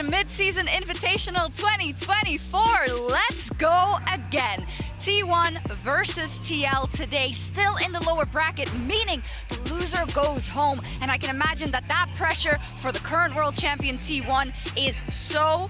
Mid-Season Invitational 2024. Let's go again. T1 versus TL today, still in the lower bracket, meaning the loser goes home. And I can imagine that pressure for the current world champion T1 is so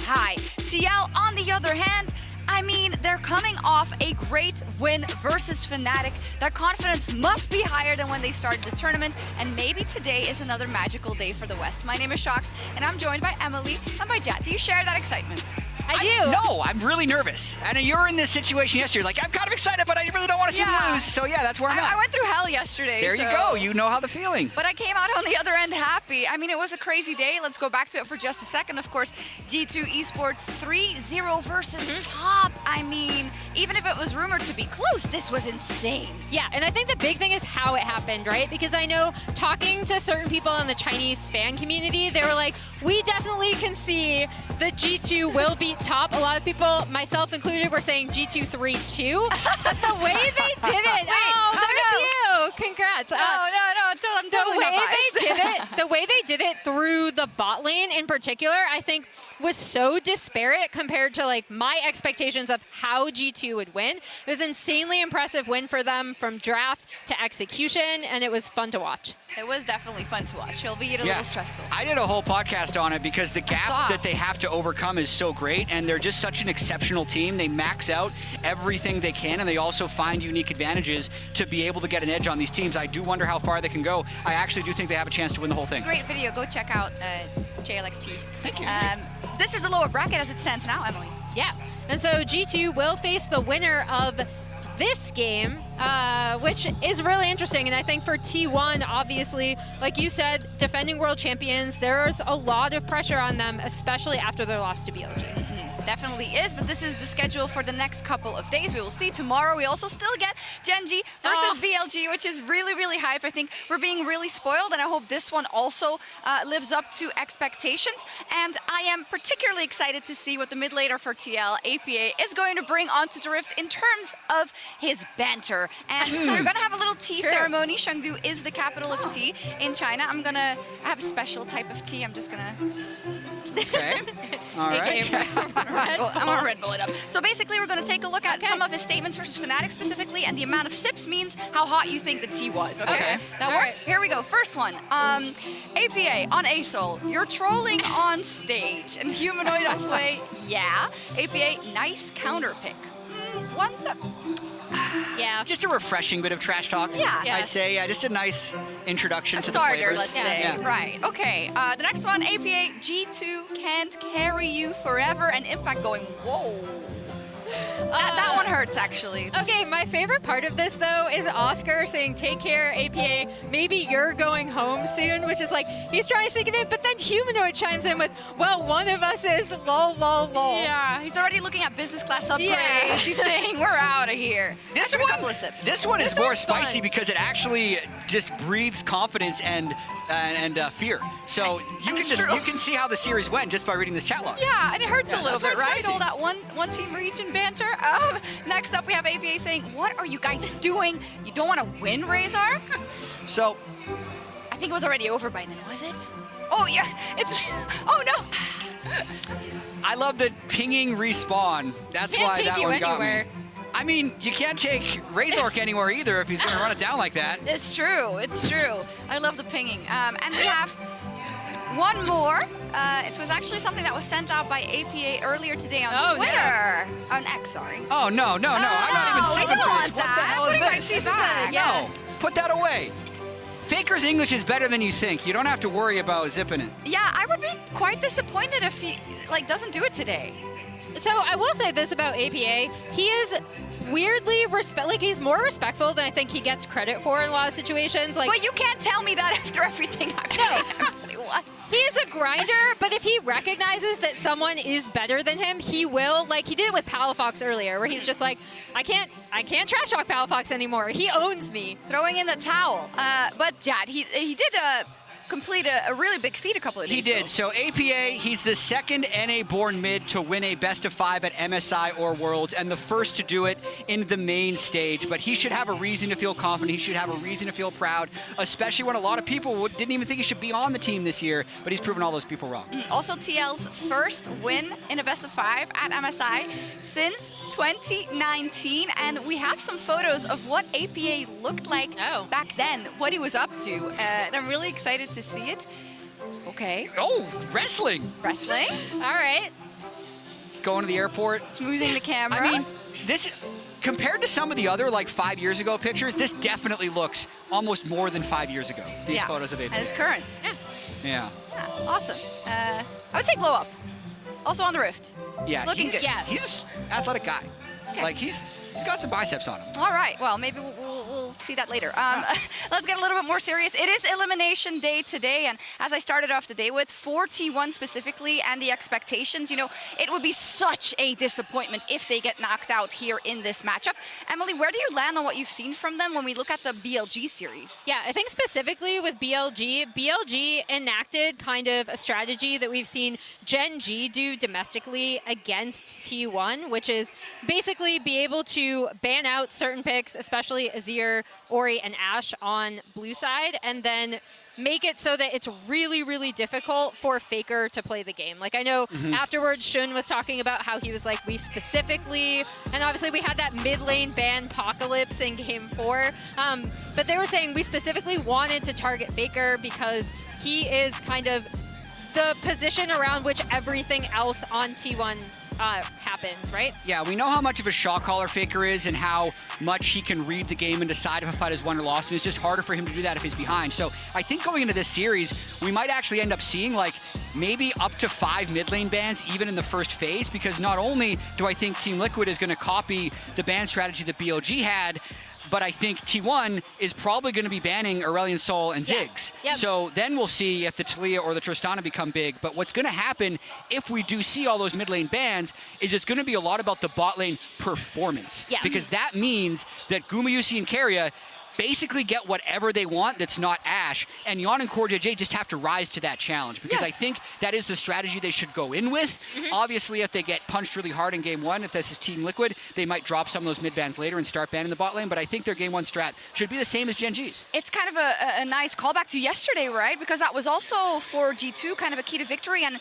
high. TL, on the other hand, I mean, they're coming off a great win versus Fnatic. Their confidence must be higher than when they started the tournament, and maybe today is another magical day for the West. My name is Shox, and I'm joined by Emily and by Jat. Do you share that excitement? I do. No, I'm really nervous. And you're in this situation yesterday. Like, I'm kind of excited, but I really don't want to see them lose. So yeah, that's where I'm at. I went through hell yesterday. There you go. You know how the feeling. But I came out on the other end happy. I mean, it was a crazy day. Let's go back to it for just a second. Of course, G2 Esports 3-0 versus top. I mean, even if it was rumored to be close, this was insane. Yeah, and I think the big thing is how it happened, right? Because I know talking to certain people in the Chinese fan community, they were like, we definitely can see the G2 will beat top. A lot of people, myself included, were saying G2 3-2. But the way they did it, there's you. Congrats. I'm totally the way they did it through the bot lane in particular, I think was so disparate compared to like my expectations of how G2 would win. It was an insanely impressive win for them from draft to execution, and it was fun to watch. It was definitely fun to watch. It'll be a little stressful. I did a whole podcast on it because the gap that they have to overcome is so great, and they're just such an exceptional team. They max out everything they can, and they also find unique advantages to be able to get an edge on these teams. I do wonder how far they can go. I actually do think they have a chance to win the whole thing. Great video. Go check out JLXP. Thank you. This is the lower bracket as it stands now, Emily. Yeah, and so G2 will face the winner of this game, which is really interesting. And I think for T1, obviously, like you said, defending world champions, there's a lot of pressure on them, especially after their loss to BLG. Definitely is, but this is the schedule for the next couple of days. We will see tomorrow. We also still get Gen.G versus BLG, which is really hype. I think we're being really spoiled, and I hope this one also lives up to expectations. And I am particularly excited to see what the mid laner for TL, APA, is going to bring onto the Rift in terms of his banter. And we're going to have a little tea ceremony. Chengdu is the capital of tea in China. I have a special type of tea. I'm just going to... Okay. All right. I'm gonna Red Bull it up. So basically, we're gonna take a look at some of his statements versus Fnatic specifically, and the amount of sips means how hot you think the tea was. Okay. That works. Right. Here we go. First one. APA on ASOL. You're trolling on stage and humanoid on play. Yeah. APA, nice counter pick. One sip. Yeah. Just a refreshing bit of trash talk. Yeah. I'd say. Yeah, just a nice introduction to the starter, flavors. let's say. Yeah. Right. Okay. The next one, APA, G2 can't carry you forever, and Impact going, whoa. That one hurts, actually. Okay, my favorite part of this, though, is Oscar saying, take care, APA, maybe you're going home soon, which is like, he's trying to sneak it in, but then Humanoid chimes in with, well, one of us is lol. Yeah, he's already looking at business class upgrades. Yeah. He's saying, we're out of here. This one is more spicy because it actually just breathes confidence and fear. So you can see how the series went just by reading this chat log. Yeah, and it hurts a little bit, right? All that one team region banter. Next up, we have APA saying, "What are you guys doing? You don't want to win, Razor?" So, I think it was already over by then, was it? Oh yeah, it's. Oh no. I love that pinging respawn. That's why that one got me. I mean, you can't take Razork anywhere either if he's going to run it down like that. It's true. It's true. I love the pinging. And we have one more. It was actually something that was sent out by APA earlier today on Twitter. No. On X, sorry. Oh, no. I'm not even saving for this. What the hell is this? Yeah. No, put that away. Faker's English is better than you think. You don't have to worry about zipping it. Yeah, I would be quite disappointed if he doesn't do it today. So I will say this about APA. He is weirdly he's more respectful than I think he gets credit for in a lot of situations. But you can't tell me that after everything I've said. He is a grinder, but if he recognizes that someone is better than him, he will. Like he did it with Palafox earlier, where he's just like, I can't trash talk Palafox anymore. He owns me. Throwing in the towel. But Jad, he did complete a really big feat a couple of days ago. He did. So APA, he's the second NA-born mid to win a best-of-5 at MSI or Worlds, and the first to do it in the main stage. But he should have a reason to feel confident. He should have a reason to feel proud, especially when a lot of people didn't even think he should be on the team this year, but he's proven all those people wrong. Also, TL's first win in a best-of-5 at MSI since 2019, and we have some photos of what APA looked like back then, what he was up to, and I'm really excited to see it. Okay. Oh, wrestling. Wrestling. All right. Going to the airport. Smoozing the camera. I mean, this, compared to some of the other, like, 5 years ago pictures, this definitely looks almost more than 5 years ago, these photos of APA. And it's current. Yeah. Awesome. I would take glow up. Also on the Rift. Yeah, looking good. He's an athletic guy. Okay. Like, he's got some biceps on him. All right. Well, maybe we'll see that later. Let's get a little bit more serious. It is elimination day today, and as I started off the day with, for T1 specifically and the expectations, you know, it would be such a disappointment if they get knocked out here in this matchup. Emily, where do you land on what you've seen from them when we look at the BLG series? Yeah, I think specifically with BLG enacted kind of a strategy that we've seen Gen G do domestically against T1, which is basically be able to ban out certain picks, especially Azir, Ori, and Ashe on blue side, and then make it so that it's really, really difficult for Faker to play the game. Like, I know afterwards Shun was talking about how he was like, we specifically, and obviously we had that mid lane ban Apocalypse in game 4, but they were saying we specifically wanted to target Faker because he is kind of the position around which everything else on T1 happens, right? Yeah, we know how much of a shot caller Faker is and how much he can read the game and decide if a fight is won or lost, and it's just harder for him to do that if he's behind. So I think going into this series, we might actually end up seeing like maybe up to 5 mid lane bans even in the first phase, because not only do I think Team Liquid is going to copy the ban strategy that BLG had, but I think T1 is probably going to be banning Aurelion Sol and Ziggs. Yep. So then we'll see if the Taliyah or the Tristana become big. But what's going to happen if we do see all those mid lane bans is it's going to be a lot about the bot lane performance. Yes. Because that means that Gumayusi and Keria basically get whatever they want that's not Ashe, and Yon and Core JJ just have to rise to that challenge, because I think that is the strategy they should go in with. Obviously, if they get punched really hard in game 1, if this is Team Liquid, they might drop some of those mid bans later and start banning the bot lane, but I think their game 1 strat should be the same as Gen G's. It's kind of a nice callback to yesterday, right? Because that was also for G2 kind of a key to victory, and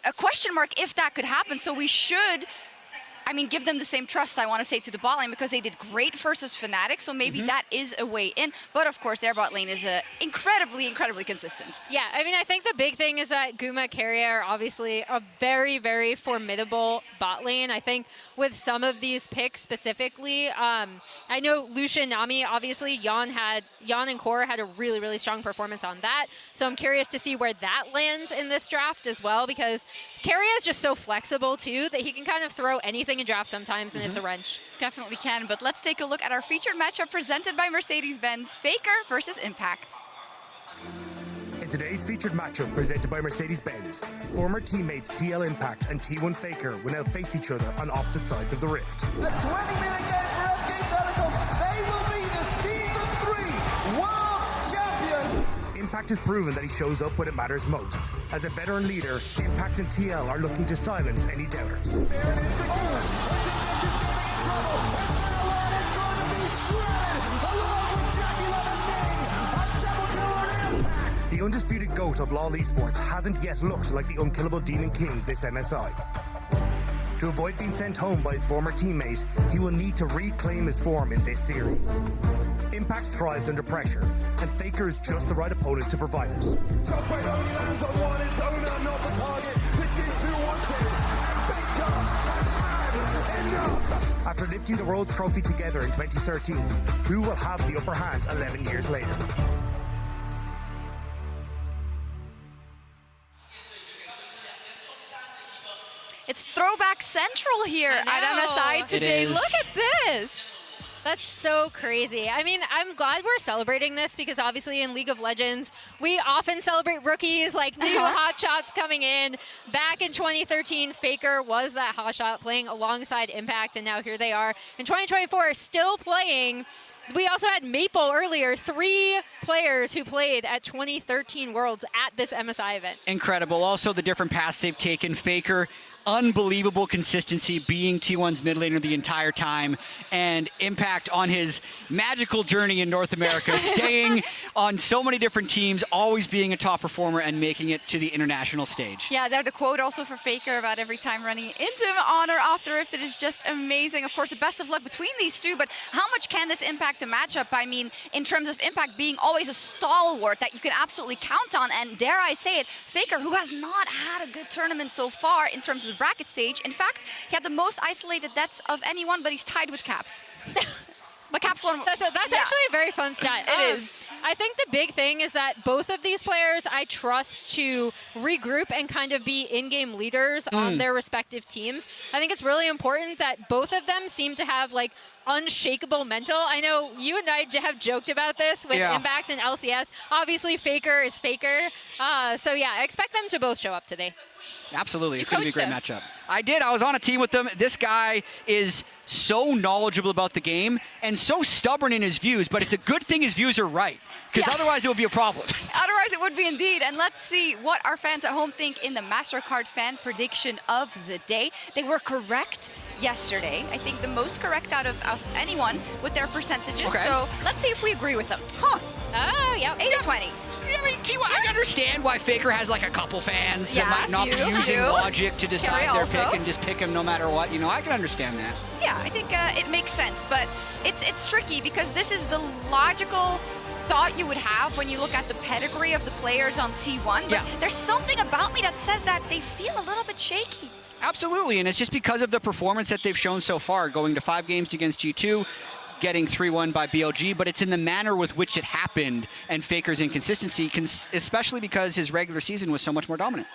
a question mark if that could happen. So we should, I mean, give them the same trust, I want to say, to the bot lane, because they did great versus Fnatic, so maybe that is a way in. But of course, their bot lane is incredibly, incredibly consistent. Yeah, I mean, I think the big thing is that Guma, Keria are obviously a very, very formidable bot lane. I think with some of these picks specifically, I know Lucian, Nami, obviously, Yon and Core had a really, really strong performance on that. So I'm curious to see where that lands in this draft as well, because Keria is just so flexible too that he can kind of throw anything in draft sometimes, and it's a wrench. Definitely can, but let's take a look at our featured matchup presented by Mercedes-Benz, Faker versus Impact. In today's featured matchup presented by Mercedes-Benz, former teammates TL Impact and T1 Faker will now face each other on opposite sides of the rift. The 20 minute game for SK Telecom. They will be the Season 3 World Champions. Impact has proven that he shows up when it matters most. As a veteran leader, Impact and TL are looking to silence any doubters. There it is again. It's trouble. And is going to be shredded along with Jackie Lemonade. A double kill on Impact. The undisputed GOAT of LoL esports hasn't yet looked like the unkillable Demon King this MSI. To avoid being sent home by his former teammate, he will need to reclaim his form in this series. Impact thrives under pressure, and Faker is just the right opponent to provide it. Shockwave only lands on one, its owner, not the target. The G2 wants it, and Faker has had enough. After lifting the World Trophy together in 2013, who will have the upper hand 11 years later? It's Throwback Central here at MSI today. Look at this. That's so crazy. I mean, I'm glad we're celebrating this because obviously in League of Legends, we often celebrate rookies, like new hotshots coming in. Back in 2013, Faker was that hotshot playing alongside Impact, and now here they are in 2024 still playing we also had Maple earlier, 3 players who played at 2013 Worlds at this MSI event. Incredible. Also, the different paths they've taken. Faker, unbelievable consistency, being T1's mid laner the entire time, and impact on his magical journey in North America, staying on so many different teams, always being a top performer and making it to the international stage. Yeah, there's the quote also for Faker about every time running into on or off the Rift. It is just amazing. Of course, the best of luck between these two, but how much can this impact the matchup? I mean, in terms of impact being always a stalwart that you can absolutely count on, and dare I say it, Faker, who has not had a good tournament so far in terms of the bracket stage. In fact, he had the most isolated deaths of anyone, but he's tied with Caps. But Caps won. That's actually a very fun stat. It is. I think the big thing is that both of these players I trust to regroup and kind of be in-game leaders on their respective teams. I think it's really important that both of them seem to have like unshakable mental. I know you and I have joked about this with Impact and LCS. Obviously, Faker is Faker. So yeah, I expect them to both show up today. Absolutely. It's going to be a great matchup. I did. I was on a team with them. This guy is so knowledgeable about the game and so stubborn in his views, but it's a good thing his views are right, because otherwise it would be a problem. Otherwise it would be indeed. And let's see what our fans at home think in the MasterCard fan prediction of the day. They were correct yesterday. I think the most correct out of anyone with their percentages. Okay. So let's see if we agree with them. Huh. Oh, yeah. 80-20. I mean, T1, I understand why Faker has like a couple fans that might not be using logic to decide their pick and just pick him no matter what. You know, I can understand that. Yeah, I think it makes sense, but it's tricky because this is the logical thought you would have when you look at the pedigree of the players on T1, but there's something about me that says that they feel a little bit shaky. Absolutely, and it's just because of the performance that they've shown so far, going to 5 games against G2, getting 3-1 by BLG, but it's in the manner with which it happened and Faker's inconsistency, especially because his regular season was so much more dominant.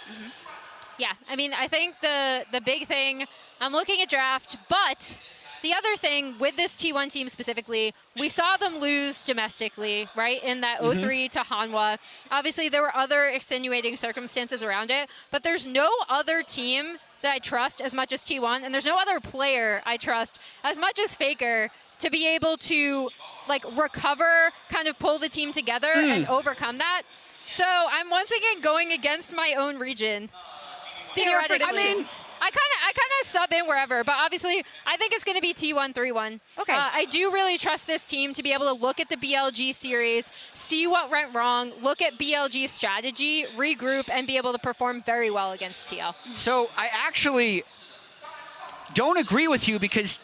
Yeah, I mean, I think the big thing, I'm looking at draft, but the other thing with this T1 team specifically, we saw them lose domestically, right, in that 0-3 to Hanwha. Obviously, there were other extenuating circumstances around it, but there's no other team that I trust as much as T1, and there's no other player I trust as much as Faker to be able to like recover, kind of pull the team together and overcome that. So I'm once again going against my own region. Theoretically. I mean, I kind of sub in wherever, but obviously I think it's going to be T1 3-1. Okay. I do really trust this team to be able to look at the BLG series, see what went wrong, look at BLG's strategy, regroup, and be able to perform very well against TL. So I actually don't agree with you, because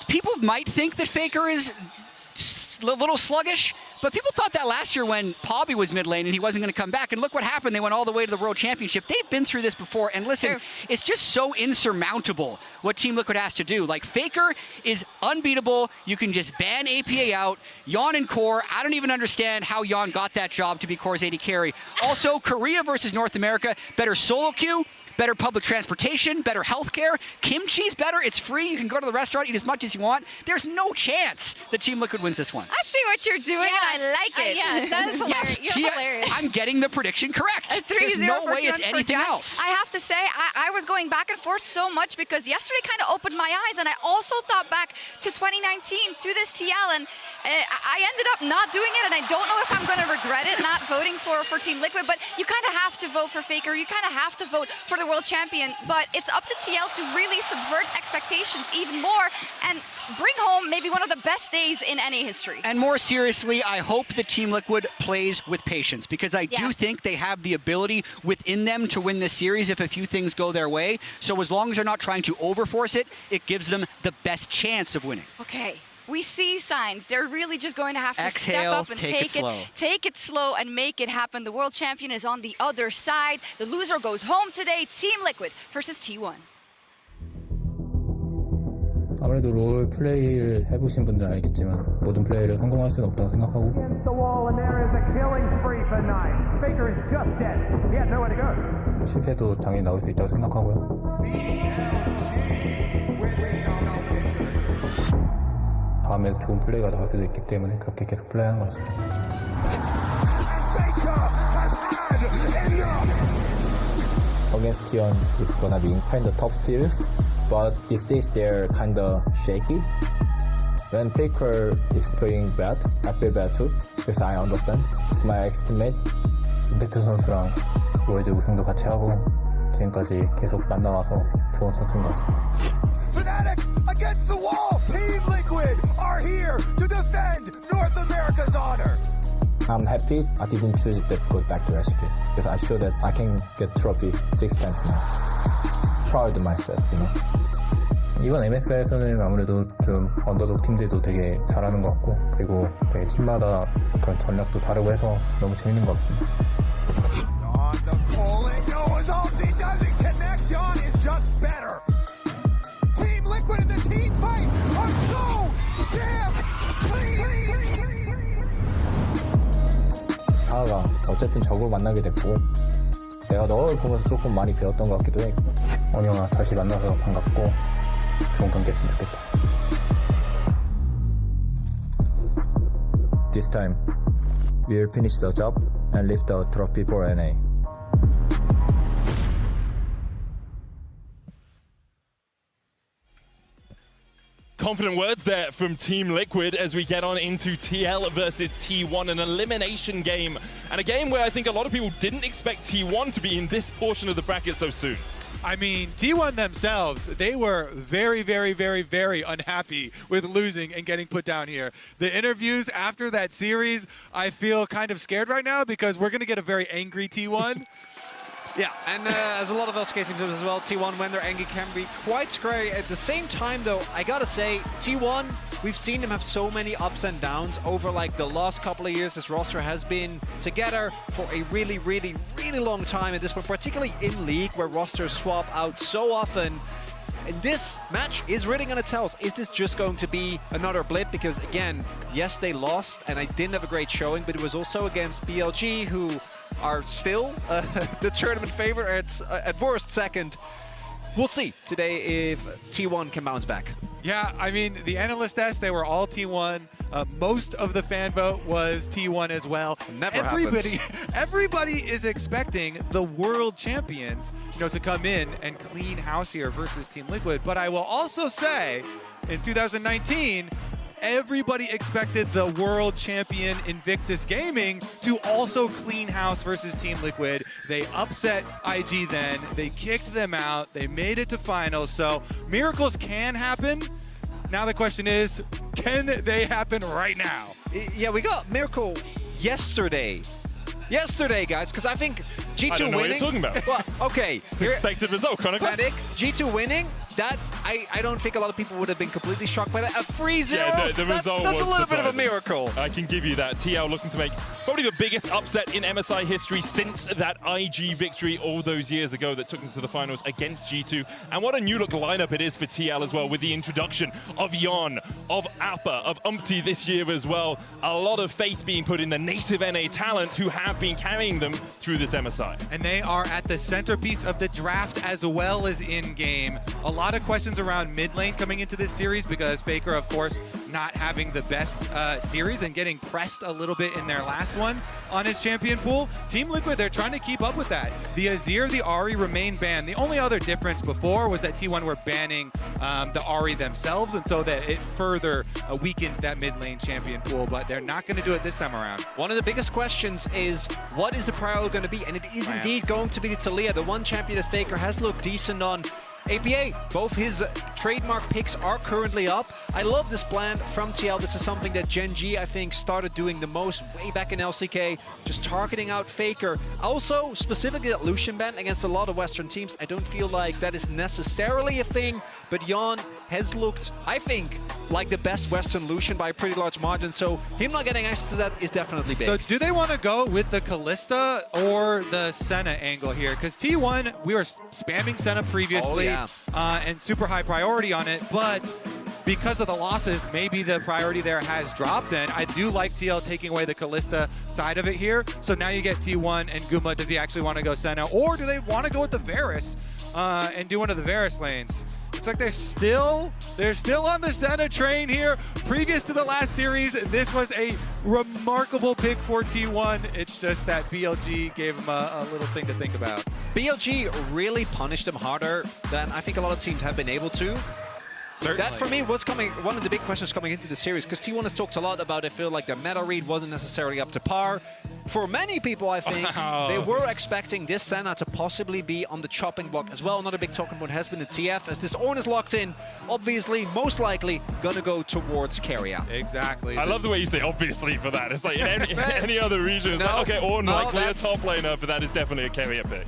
people might think that Faker is a little sluggish, but people thought that last year when Pobby was mid lane and he wasn't going to come back, and look what happened. They went all the way to the World Championship. They've been through this before, and listen, it's just so insurmountable what Team Liquid has to do. Like, Faker is unbeatable. You can just ban APA out. Yon and Core, I don't even understand how Yon got that job to be Core's AD carry. Also, Korea versus North America, better solo queue, better public transportation, better healthcare. Kimchi's better. It's free. You can go to the restaurant, eat as much as you want. There's no chance that Team Liquid wins this one. I see what you're doing, and I like it. Yeah, that is hilarious. Yes, You're hilarious. I'm getting the prediction correct. There's no way it's anything else. I have to say, I was going back and forth so much because yesterday kind of opened my eyes, and I also thought back to 2019, to this TL, and I ended up not doing it, and I don't know if I'm going to regret it, not voting for Team Liquid, but you kind of have to vote for Faker. You kind of have to vote for the world champion, but it's up to TL to really subvert expectations even more and bring home maybe one of the best days in any history. And more seriously, I hope that Team Liquid plays with patience, because I do think they have the ability within them to win this series if a few things go their way. So as long as they're not trying to overforce it, it gives them the best chance of winning. Okay. We see signs. They're really just going to have to Exhale, step up and take it slow and make it happen. The world champion is on the other side. The loser goes home today. Team Liquid versus T1. 아무래도 롤 플레이를 해보신 분들 알겠지만 모든 플레이를 성공할 수는 없다고 생각하고 The wall, and there is a killing spree for Knight. Faker is just dead. He had nowhere to go. 실패도 당연히 나올 수 있다고 생각하고요. 다음에 좋은 플레이가 나올 수도 있기 때문에 그렇게 계속 플레이하는 것 같습니다. Against Tion is gonna be kind of tough series, but these days they're kind of shaky. When Faker is doing bad, I feel bad too. Because I understand. It's my ex-teammate. 임팩트 선수랑 월드 우승도 같이 하고 지금까지 계속 만나와서 좋은 선수인 것 같습니다. Fnatic against the wall. Team Liquid are here to defend North America's honor. I'm happy I didn't choose that go back to SK because I showed that I can get trophy 6 times now. Proud of myself, you know. 이번 MSI에서는 아무래도 좀 언더독 팀들도 되게 잘하는 것 같고 그리고 되게 팀마다 그런 전략도 다르고 해서 너무 재밌는 것 같습니다. On the pulling, Noah's ulti doesn't connect. John is just better. Team Liquid and the team fight are so damn clean. 하하가 어쨌든 적으로 만나게 됐고 내가 너를 보면서 조금 많이 배웠던 것 같기도 해. 원영아 다시 만나서 반갑고 좋은 경기 했으면 좋겠다. This time, we will finish the job and lift the trophy for NA. Confident words there from Team Liquid as we get on into TL versus T1, an elimination game. And a game where I think a lot of people didn't expect T1 to be in this portion of the bracket so soon. I mean, T1 themselves, they were very, very, very, very unhappy with losing and getting put down here. The interviews after that series, I feel kind of scared right now because we're going to get a very angry T1. Yeah, and as a lot of us skating teams as well, T1, when they're angry, can be quite scary. At the same time, though, I gotta say, T1, we've seen them have so many ups and downs over like the last couple of years. This roster has been together for a really, really, really long time at this point, particularly in League, where rosters swap out so often. And this match is really going to tell us, is this just going to be another blip? Because again, yes, they lost and I didn't have a great showing, but it was also against BLG, who are still the tournament favorites, at worst second. We'll see today if T1 can bounce back. Yeah, I mean, the analyst test, they were all T1. Most of the fan vote was T1 as well. Never happens. Everybody is expecting the world champions, to come in and clean house here versus Team Liquid. But I will also say, in 2019, everybody expected the world champion Invictus Gaming to also clean house versus Team Liquid. They upset IG then, they kicked them out, they made it to finals, so miracles can happen. Now the question is, can they happen right now? Yeah, we got miracle yesterday. Yesterday, guys, because I think G2 I don't know winning. what you're talking about. Well, okay. It's an expected result, Chronicle. Fnatic, G2 winning. That I don't think a lot of people would have been completely shocked by that. A 3-0. Yeah, the result that's was a little bit of a surprising. miracle. I can give you that. TL looking to make probably the biggest upset in MSI history since that IG victory all those years ago that took them to the finals against G2. And what a new look lineup it is for TL as well, with the introduction of Yon, of Appa, of Umpty this year as well. A lot of faith being put in the native NA talent who have been carrying them through this MSI. And they are at the centerpiece of the draft as well as in-game. A lot of questions around mid lane coming into this series because Faker, of course, not having the best series and getting pressed a little bit in their last one on his champion pool. Team Liquid, they're trying to keep up with that. The Azir, the Ahri remain banned. The only other difference before was that T1 were banning the Ahri themselves, and so that it further weakened that mid lane champion pool, but they're not going to do it this time around. One of the biggest questions is, what is the priority going to be? And it is indeed going to be the Taliyah, the one champion that Faker has looked decent on. APA, both his trademark picks are currently up. I love this plan from TL. This is something that Gen G, I think, started doing the most way back in LCK, just targeting out Faker. Also, specifically that Lucian ban against a lot of Western teams, I don't feel like that is necessarily a thing, but Yon has looked, I think, like the best Western Lucian by a pretty large margin, so him not getting access to that is definitely big. So do they want to go with the Kalista or the Senna angle here? Because T1, we were spamming Senna previously. Oh, yeah. And super high priority on it, but because of the losses, maybe the priority there has dropped, and I do like TL taking away the Kalista side of it here. So now you get T1 and Guma. Does he actually want to go Senna, or do they want to go with the Varus and do one of the Varus lanes? It's like they're still on the Senna train here. Previous to the last series, this was a remarkable pick for T1. It's just that BLG gave him a little thing to think about. BLG really punished them harder than I think a lot of teams have been able to. Certainly. That, for me, was one of the big questions coming into the series, because T1 has talked a lot about, I feel like the meta read wasn't necessarily up to par. For many people, I think, they were expecting this Senna to possibly be on the chopping block as well. Another big talking point has been the TF. As this Ornn is locked in, obviously, most likely, gonna go towards Keria. Exactly. I love the way you say obviously for that. It's like in any other region, it's like, okay, Ornn, likely a top laner, but that is definitely a Keria pick.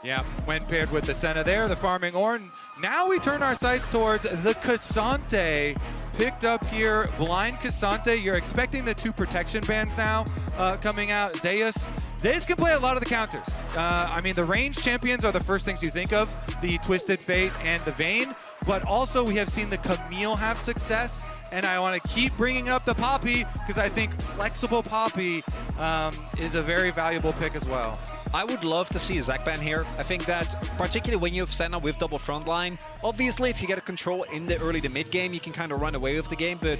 Yeah, when paired with the Senna there, the farming Ornn. Now we turn our sights towards the Cassante. Picked up here, blind Cassante. You're expecting the 2 protection bands now coming out. Zeus can play a lot of the counters. I mean, the range champions are the first things you think of, the Twisted Fate and the Vayne, but also we have seen the Camille have success, and I want to keep bringing up the Poppy because I think flexible Poppy is a very valuable pick as well. I would love to see a Zac ban here. I think that, particularly when you have Senna with double frontline, obviously if you get a control in the early to mid game, you can kind of run away with the game, but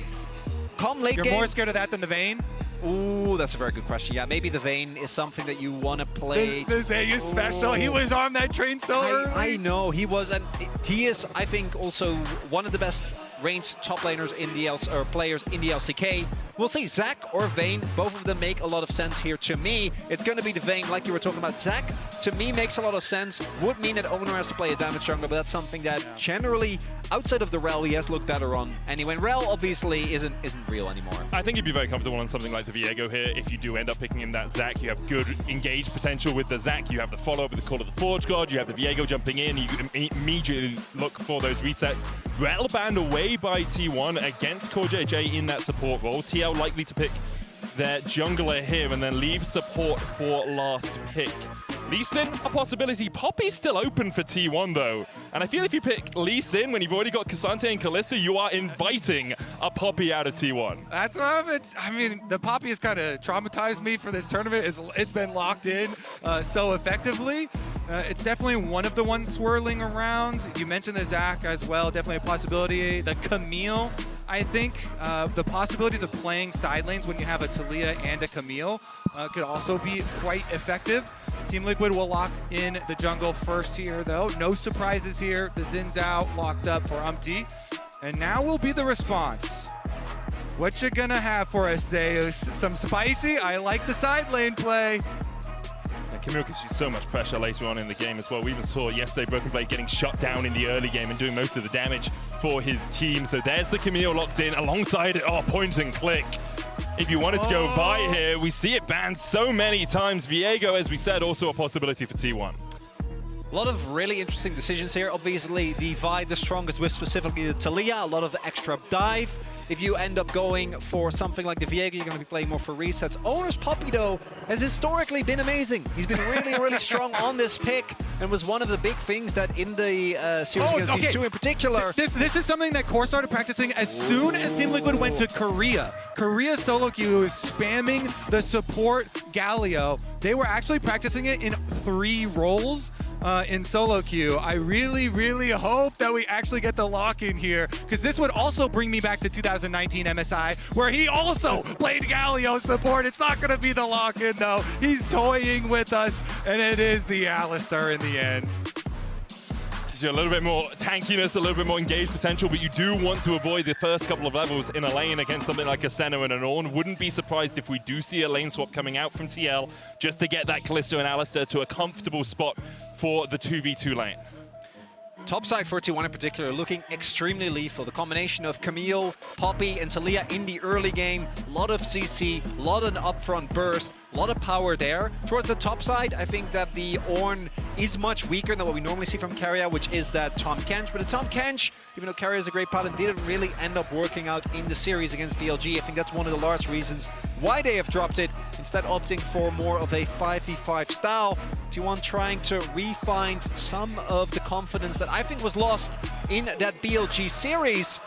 come late game... You're more scared of that than the Vayne? Ooh, that's a very good question. Yeah, maybe the Vayne is something that you want to play. The Zeus special, he was on that train so early. I know, he was, and he is, I think, also one of the best ranged top laners in the players in the LCK. We'll see, Zac or Vayne, both of them make a lot of sense here. To me, it's going to be the Vayne, like you were talking about. Zac, to me, makes a lot of sense. Would mean that Owner has to play a damage jungler, but that's something that generally, outside of the Rel, he has looked better on. Anyway, Rel obviously isn't real anymore. I think you'd be very comfortable on something like the Viego here. If you do end up picking in that Zac, you have good engaged potential with the Zac. You have the follow-up with the Call of the Forge God. You have the Viego jumping in. You immediately look for those resets. Rel banned away by T1 against Core JJ in that support role. TL likely to pick their jungler here and then leave support for last pick. Lee Sin, a possibility. Poppy's still open for T1 though. And I feel if you pick Lee Sin when you've already got Cassante and Kalista, you are inviting a Poppy out of T1. That's what I mean, the Poppy has kind of traumatized me for this tournament. It's been locked in so effectively. It's definitely one of the ones swirling around. You mentioned the Zac as well, definitely a possibility. The Camille, I think the possibilities of playing side lanes when you have a Taliyah and a Camille could also be quite effective. Team Liquid will lock in the jungle first here, though. No surprises here. The Zin's out, locked up for Umpty. And now will be the response. What you gonna have for us, Zeus? Some spicy? I like the side lane play. Camille gives you so much pressure later on in the game as well. We even saw yesterday Broken Blade getting shut down in the early game and doing most of the damage for his team. So there's the Camille locked in alongside it. Oh, point and click. If you wanted to go Vi here, we see it banned so many times. Viego, as we said, also a possibility for T1. A lot of really interesting decisions here. Obviously, the Vi, the strongest with specifically the Taliyah, a lot of extra dive. If you end up going for something like the Viego, you're going to be playing more for resets. Owner's Poppy, though, has historically been amazing. He's been really, really strong on this pick and was one of the big things that in the series against these two in particular. This is something that Core started practicing as soon as Team Liquid went to Korea. Korea solo queue is spamming the support Galio. They were actually practicing it in 3 roles. In solo queue. I really, really hope that we actually get the lock-in here, because this would also bring me back to 2019 MSI, where he also played Galio support. It's not going to be the lock-in, though. He's toying with us, and it is the Alistar in the end. A little bit more tankiness, a little bit more engaged potential, but you do want to avoid the first couple of levels in a lane against something like a Senna and an Ornn. Wouldn't be surprised if we do see a lane swap coming out from TL just to get that Kalista and Alistar to a comfortable spot for the 2v2 lane. Topside for T1 in particular looking extremely lethal. The combination of Camille, Poppy, and Taliyah in the early game. A lot of CC, a lot of upfront burst, a lot of power there. Towards the top side, I think that the Ornn is much weaker than what we normally see from Keria, which is that Tahm Kench. But the Tahm Kench, even though Keria is a great pilot, didn't really end up working out in the series against BLG. I think that's one of the large reasons why they have dropped it, instead opting for more of a 5v5 style. T1 trying to re-find some of the confidence that I think was lost in that BLG series.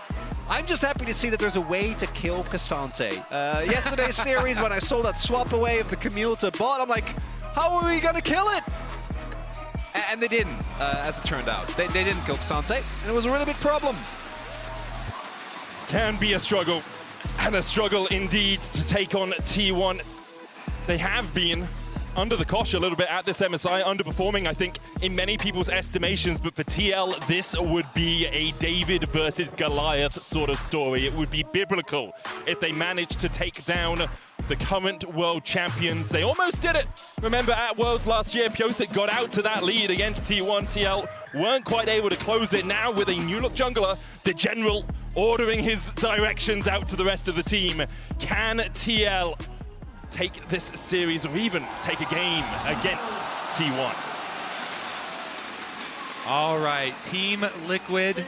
I'm just happy to see that there's a way to kill Cassante. Yesterday's series, when I saw that swap away of the Camille to bot, I'm like, how are we gonna kill it? And they didn't, as it turned out. They didn't kill Cassante, and it was a really big problem. Can be a struggle, and a struggle indeed to take on T1. They have been under the cosh a little bit at this MSI, underperforming, I think, in many people's estimations. But for TL, this would be a David versus Goliath sort of story. It would be biblical if they managed to take down the current world champions. They almost did it. Remember at Worlds last year, Piosik got out to that lead against T1. TL weren't quite able to close it. Now with a new look jungler, the general ordering his directions out to the rest of the team. Can TL take this series or even take a game against T1? All right, Team Liquid,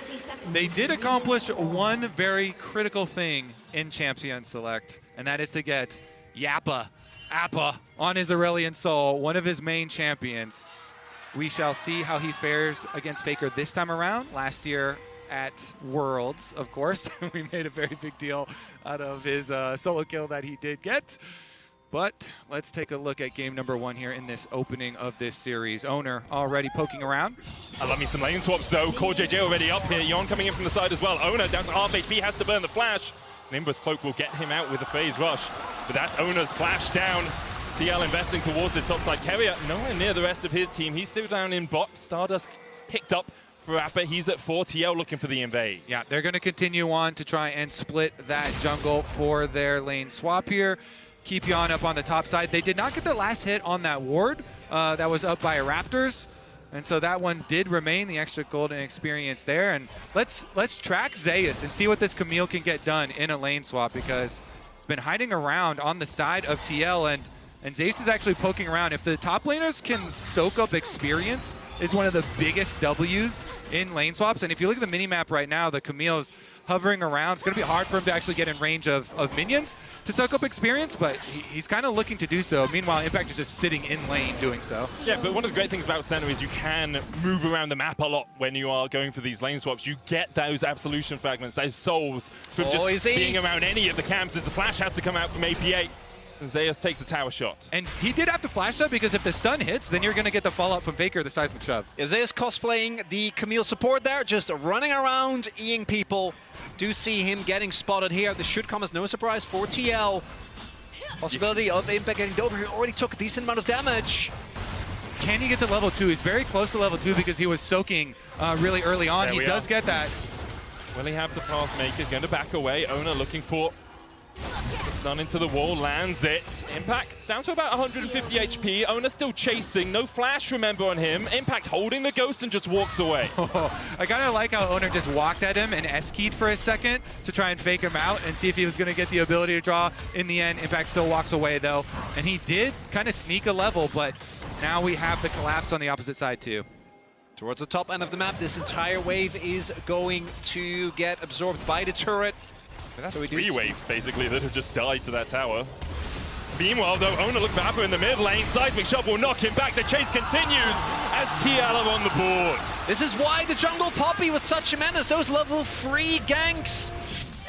they did accomplish one very critical thing in Champion Select, and that is to get Appa on his Aurelion Sol, one of his main champions. We shall see how he fares against Faker this time around. Last year at Worlds, of course, we made a very big deal out of his solo kill that he did get. But let's take a look at game number 1 here in this opening of this series. Owner already poking around. I love me some lane swaps though. Core JJ already up here. Yon coming in from the side as well. Owner down to half HP, has to burn the flash. Nimbus Cloak will get him out with a phase rush. But that's Owner's flash down. TL investing towards this topside carrier. Nowhere near the rest of his team. He's still down in bot. Stardust picked up for Appa. He's at 4. TL looking for the invade. Yeah, they're going to continue on to try and split that jungle for their lane swap here. Keep Yon up on the top side. They did not get the last hit on that ward that was up by Raptors. And so that one did remain, the extra golden experience there. And let's track Zeus and see what this Camille can get done in a lane swap, because it's been hiding around on the side of TL, and Zeus is actually poking around. If the top laners can soak up experience, is one of the biggest W's in lane swaps. And if you look at the mini-map right now, the Camille's hovering around. It's going to be hard for him to actually get in range of minions to soak up experience, but he's kind of looking to do so. Meanwhile, Impact is just sitting in lane doing so. Yeah, but one of the great things about Senna is you can move around the map a lot when you are going for these lane swaps. You get those absolution fragments, those souls from just being around any of the camps as the flash has to come out from APA. Zeus takes a tower shot. And he did have to flash that, because if the stun hits, then you're going to get the follow-up from Faker, the seismic shove. Zeus cosplaying the Camille support there, just running around, eating people. Do see him getting spotted here. This should come as no surprise for TL. Possibility of Impact getting over here. Already took a decent amount of damage. Can he get to level 2? He's very close to level 2 because he was soaking really early on. He does get that. Will he have the Pathmaker? Going to back away. Owner looking for the stun into the wall, lands it. Impact down to about 150 HP. Owner still chasing. No flash, remember, on him. Impact holding the ghost and just walks away. I kind of like how Owner just walked at him and S-keyed for a second to try and fake him out and see if he was going to get the ability to draw. In the end, Impact still walks away, though. And he did kind of sneak a level, but now we have the collapse on the opposite side, too. Towards the top end of the map, this entire wave is going to get absorbed by the turret. That's so 3 waves, basically, that have just died to that tower. Meanwhile, though, Owner looked for Appa in the mid lane. Seismic Shove will knock him back. The chase continues as TL are on the board. This is why the jungle Poppy was such a menace. Those level 3 ganks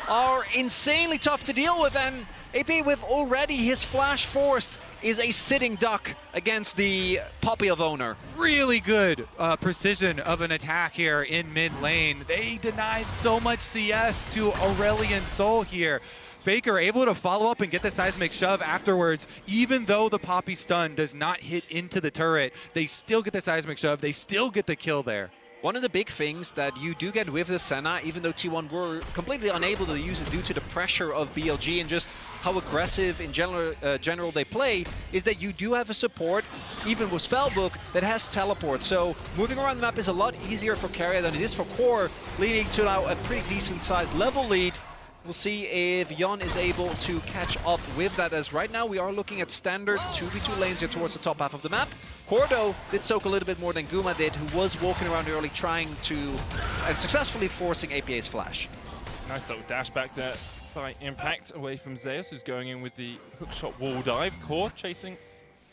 are insanely tough to deal with, and AP with already his flash forced is a sitting duck against the Poppy of Owner. Really good precision of an attack here in mid lane. They denied so much CS to Aurelion Sol here. Faker able to follow up and get the seismic shove afterwards. Even though the Poppy stun does not hit into the turret, they still get the seismic shove. They still get the kill there. One of the big things that you do get with the Senna, even though T1 were completely unable to use it due to the pressure of BLG and just how aggressive in general they play, is that you do have a support, even with Spellbook, that has teleport. So moving around the map is a lot easier for carrier than it is for core, leading to now a pretty decent sized level lead. We'll see if Yon is able to catch up with that, as right now we are looking at standard 2v2 lanes here towards the top half of the map. Cordo did soak a little bit more than Guma did, who was walking around early trying to, and successfully forcing APA's flash. Nice little dash back there by Impact away from Zeus, who's going in with the hookshot wall dive. Core chasing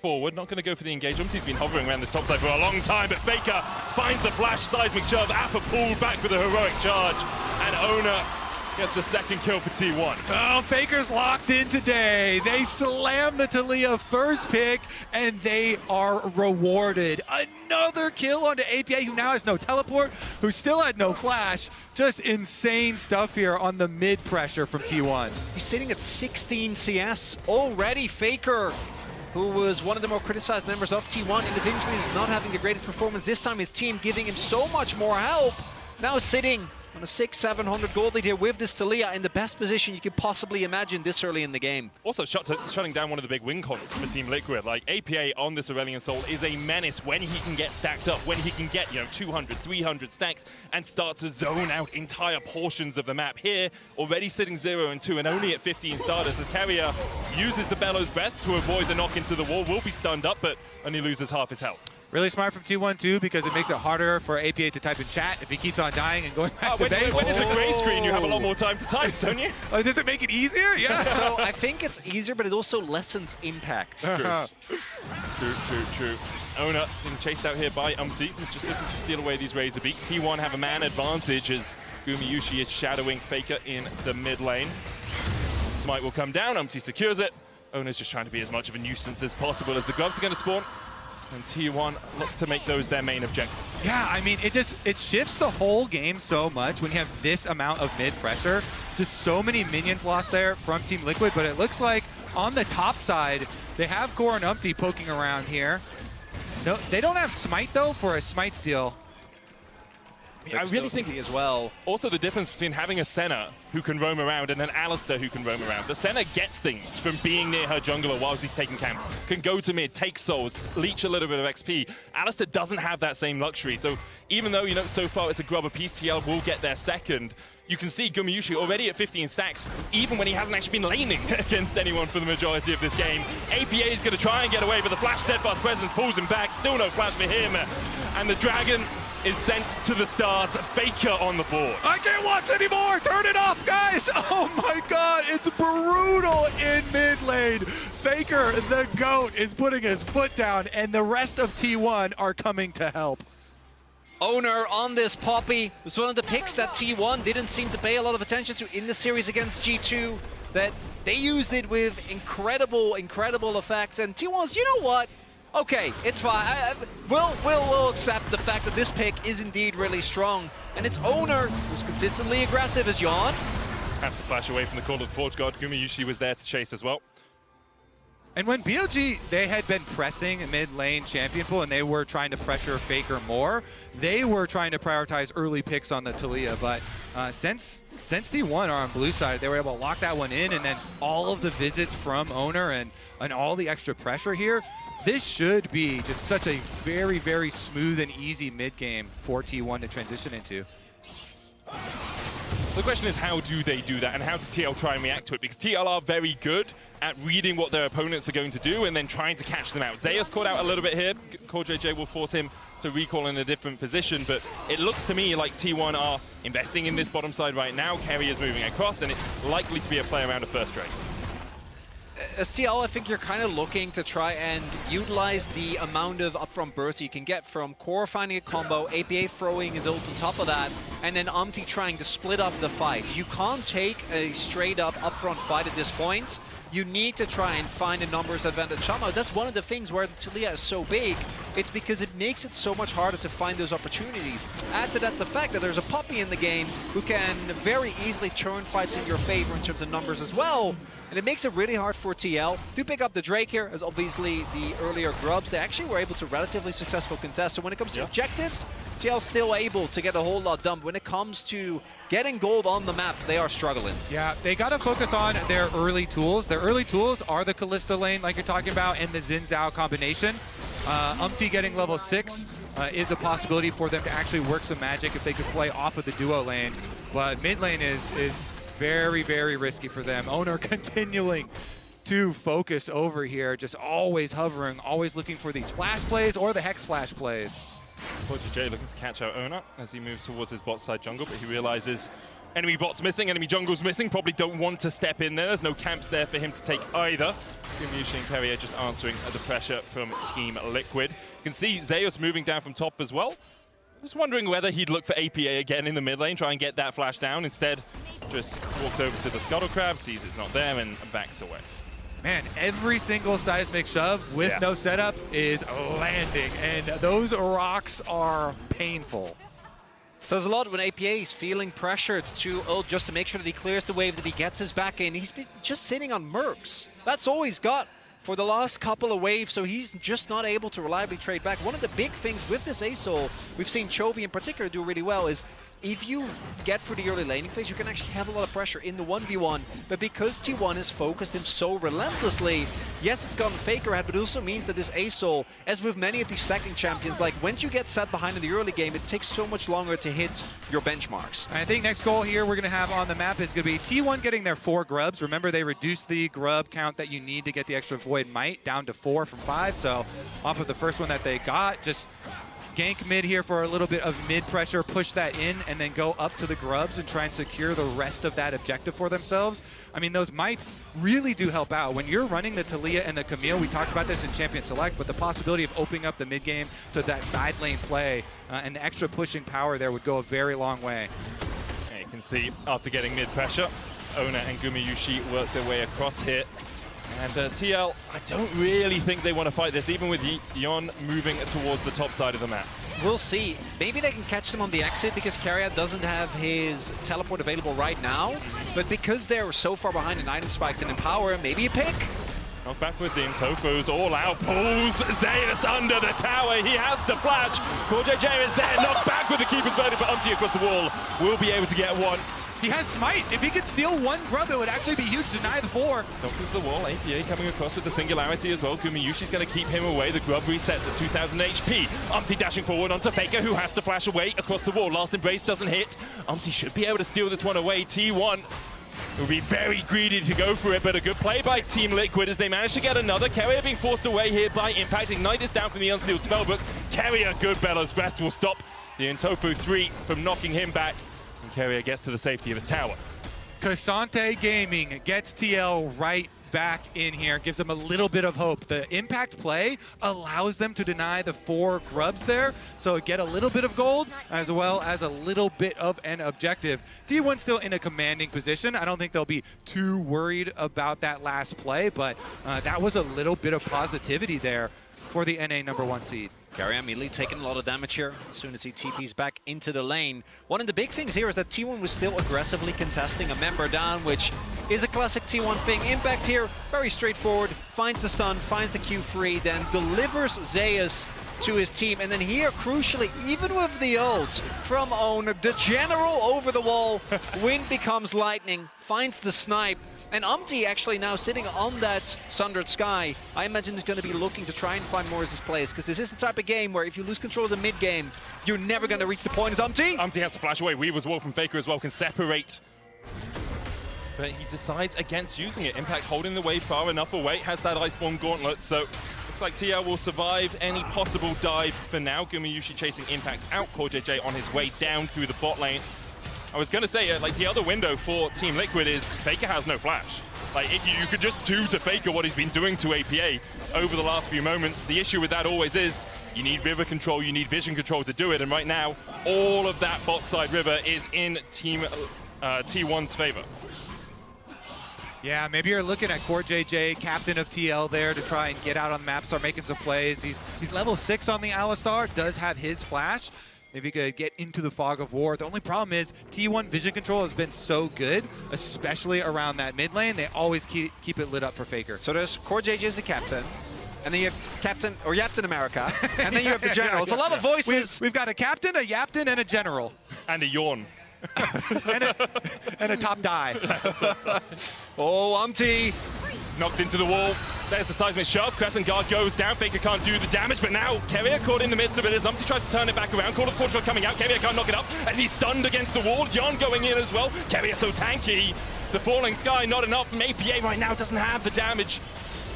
forward, not going to go for the engagement. He's been hovering around this top side for a long time, but Faker finds the flash seismic shove. Appa pulled back with a heroic charge, and Owner gets the second kill for T1. Oh, Faker's locked in today. They slam the Taliyah first pick, and they are rewarded. Another kill onto APA, who now has no teleport, who still had no flash. Just insane stuff here on the mid pressure from T1. He's sitting at 16 CS already. Faker who was one of the more criticized members of T1, individually is not having the greatest performance. This time his team giving him so much more help. Now sitting on a 600-700 gold lead here with this Taliyah in the best position you could possibly imagine this early in the game. Also shutting down one of the big win cons for Team Liquid. Like, APA on this Aurelion Sol is a menace when he can get stacked up, when he can get, 200, 300 stacks and start to zone out entire portions of the map. Here, already sitting 0-2 and only at 15 starters as Carrier uses the Bellows Breath to avoid the knock into the wall, will be stunned up, but only loses half his health. Really smart from T1 too, because it makes it harder for APA to type in chat if he keeps on dying and going back to base. When it's a gray screen, you have a lot more time to type, don't you? Oh, does it make it easier? Yeah. So I think it's easier, but it also lessens impact. True. Owner being chased out here by Umti, who's just looking to steal away these Razor Beaks. T1 have a man advantage as Gumiyushi is shadowing Faker in the mid lane. Smite will come down, Umti secures it. Owner's just trying to be as much of a nuisance as possible as the grubs are going to spawn. And T1 look to make those their main objective. Yeah, I mean, it shifts the whole game so much when you have this amount of mid pressure. Just so many minions lost there from Team Liquid, but it looks like on the top side, they have Core and Umpty poking around here. No, they don't have Smite though for a Smite steal. I really think as well. Also, the difference between having a Senna who can roam around and an Alistar who can roam around. The Senna gets things from being near her jungler whilst he's taking camps. Can go to mid, take souls, leech a little bit of XP. Alistar doesn't have that same luxury. So even though, so far it's a grub apiece, TL will get their second. You can see Gumiyushi already at 15 stacks, even when he hasn't actually been laning against anyone for the majority of this game. APA is going to try and get away, but the Flash Steadfast Presence pulls him back. Still no flash for him. And the Dragon is sent to the stars. Faker on the board. I can't watch anymore. Turn it off, guys. Oh my God, it's brutal in mid lane. Faker, the GOAT, is putting his foot down, and the rest of T1 are coming to help. Owner on this Poppy was one of the picks that T1 didn't seem to pay a lot of attention to in the series against G2. That they used it with incredible effects, and T1's, you know what? Okay, it's fine. We'll accept the fact that this pick is indeed really strong. And it's Owner who's consistently aggressive as Yawn. Has to flash away from the call of the Forge God. Gumiyushi was there to chase as well. And when BLG, they had been pressing mid lane champion pool and they were trying to pressure Faker more, they were trying to prioritize early picks on the Taliyah. But since T1 are on blue side, they were able to lock that one in, and then all of the visits from Owner and all the extra pressure here, this should be just such a very, very smooth and easy mid game for T1 to transition into. The question is, how do they do that, and how does TL try and react to it? Because TL are very good at reading what their opponents are going to do and then trying to catch them out. Zeus caught out a little bit here. Core JJ will force him to recall in a different position, but it looks to me like T1 are investing in this bottom side right now. Carry is moving across, and it's likely to be a play around a first trade. As TL, I think you're kind of looking to try and utilize the amount of upfront burst you can get from Core finding a combo, APA throwing his ult on top of that, and then Umti trying to split up the fight. You can't take a straight up upfront fight at this point. You need to try and find a numbers advantage somehow. That's one of the things where the Taliyah is so big. It's because it makes it so much harder to find those opportunities. Add to that the fact that there's a Poppy in the game who can very easily turn fights in your favor in terms of numbers as well. And it makes it really hard for TL to pick up the Drake here, as obviously the earlier grubs, they actually were able to relatively successful contest. So when it comes to objectives, TL still able to get a whole lot done. When it comes to getting gold on the map, they are struggling. Yeah, they got to focus on their early tools. Their early tools are the Kalista lane, like you're talking about, and the Xin Zhao combination. Umti getting level 6 is a possibility for them to actually work some magic if they could play off of the duo lane. But mid lane is very, very risky for them. Owner continuing to focus over here, just always hovering, always looking for these flash plays or the Hex flash plays. Core JJ looking to catch out Owner as he moves towards his bot side jungle, but he realizes enemy bot's missing, enemy jungle's missing, probably don't want to step in there. There's no camps there for him to take either. Gumiyushi and Carrier just answering the pressure from Team Liquid. You can see Zeus moving down from top as well. I was wondering whether he'd look for APA again in the mid lane, try and get that flash down. Instead, just walks over to the Scuttle Crab, sees it's not there, and backs away. Man, every single seismic shove with no setup is landing, and those rocks are painful. Says a lot when APA is feeling pressured to ult just to make sure that he clears the wave, that he gets his back in. He's been just sitting on Mercs. That's all he's got for the last couple of waves, so he's just not able to reliably trade back. One of the big things with this Asol, we've seen Chovy in particular do really well, is if you get through the early laning phase, you can actually have a lot of pressure in the 1v1. But because T1 has focused him so relentlessly, yes, it's gotten Faker ahead, but it also means that this Asol, as with many of these stacking champions, like once you get set behind in the early game, it takes so much longer to hit your benchmarks. I think next goal here we're going to have on the map is going to be T1 getting their 4 grubs. Remember, they reduced the grub count that you need to get the extra Void Might down to 4 from 5. So off of the first one that they got, just gank mid here for a little bit of mid pressure, push that in, and then go up to the grubs and try and secure the rest of that objective for themselves. I mean, those mites really do help out. When you're running the Taliyah and the Camille, we talked about this in Champion Select, but the possibility of opening up the mid game so that side lane play and the extra pushing power there would go a very long way. And you can see after getting mid pressure, Ona and Gumayusi work their way across here. And TL, I don't really think they want to fight this, even with Yon moving towards the top side of the map. We'll see. Maybe they can catch them on the exit because Carriot doesn't have his teleport available right now. But because they're so far behind in item spikes and in power, maybe a pick. Knock back with Dean. Tofu's all out. Pulls Zeus under the tower. He has the flash. CoreJJ is there. Knocked back with the keeper's verdict, but Umti across the wall will be able to get one. He has Smite. If he could steal 1 grub, it would actually be huge to deny the 4. Doctors the wall. APA coming across with the singularity as well. Gumayushi's going to keep him away. The grub resets at 2,000 HP. Umti dashing forward onto Faker, who has to flash away across the wall. Last Embrace doesn't hit. Umti should be able to steal this one away. T1 will be very greedy to go for it, but a good play by Team Liquid as they manage to get another. Carrier being forced away here by Impact. Ignite is down from the unsealed spellbook. Carrier, good Bellows Breath will stop the Intofu 3 from knocking him back. And Carrier gets to the safety of his tower. Kasante Gaming gets TL right back in here, gives them a little bit of hope. The impact play allows them to deny the 4 grubs there, so get a little bit of gold as well as a little bit of an objective. T1 still in a commanding position. I don't think they'll be too worried about that last play, but that was a little bit of positivity there for the NA #1 seed. Carrier immediately taking a lot of damage here as soon as he TPs back into the lane. One of the big things here is that T1 was still aggressively contesting a member down, which is a classic T1 thing. Impact here, very straightforward, finds the stun, finds the Q3, then delivers Zeus to his team. And then here, crucially, even with the ult from Own, the general over the wall, wind becomes lightning, finds the snipe. And Umti actually now sitting on that Sundered Sky, I imagine is going to be looking to try and find more of his plays, because this is the type of game where if you lose control of the mid game, you're never going to reach the point as Umti. Umti has to flash away. Weaver's wall from Faker as well can separate. But he decides against using it. Impact holding the wave far enough away, has that Iceborne Gauntlet, so looks like TL will survive any possible dive for now. Gumayusi chasing Impact out, CoreJJ on his way down through the bot lane. I was going to say, like, the other window for Team Liquid is Faker has no flash. Like, if you could just do to Faker what he's been doing to APA over the last few moments. The issue with that always is you need river control, you need vision control to do it, and right now, all of that bot side river is in Team T1's favor. Yeah, maybe you're looking at CoreJJ, captain of TL there, to try and get out on the map, start making some plays. He's level 6 on the Alistar, does have his flash. Maybe could get into the fog of war. The only problem is T1 vision control has been so good, especially around that mid lane. They always keep it lit up for Faker. So there's CoreJJ as the captain, and then you have Captain, or Yapton America, and then you have the general. It's a lot of voices. We've got a captain, a Yapton, and a general. And a yawn. and a top die. Oh, Umti. Knocked into the wall. There's the seismic shove. Crescent Guard goes down. Faker can't do the damage, but now Carrier caught in the midst of it as Umti tries to turn it back around. Call of Fortune coming out. Carrier can't knock it up as he's stunned against the wall. Yon going in as well. Carrier so tanky. The falling sky not enough. APA right now doesn't have the damage.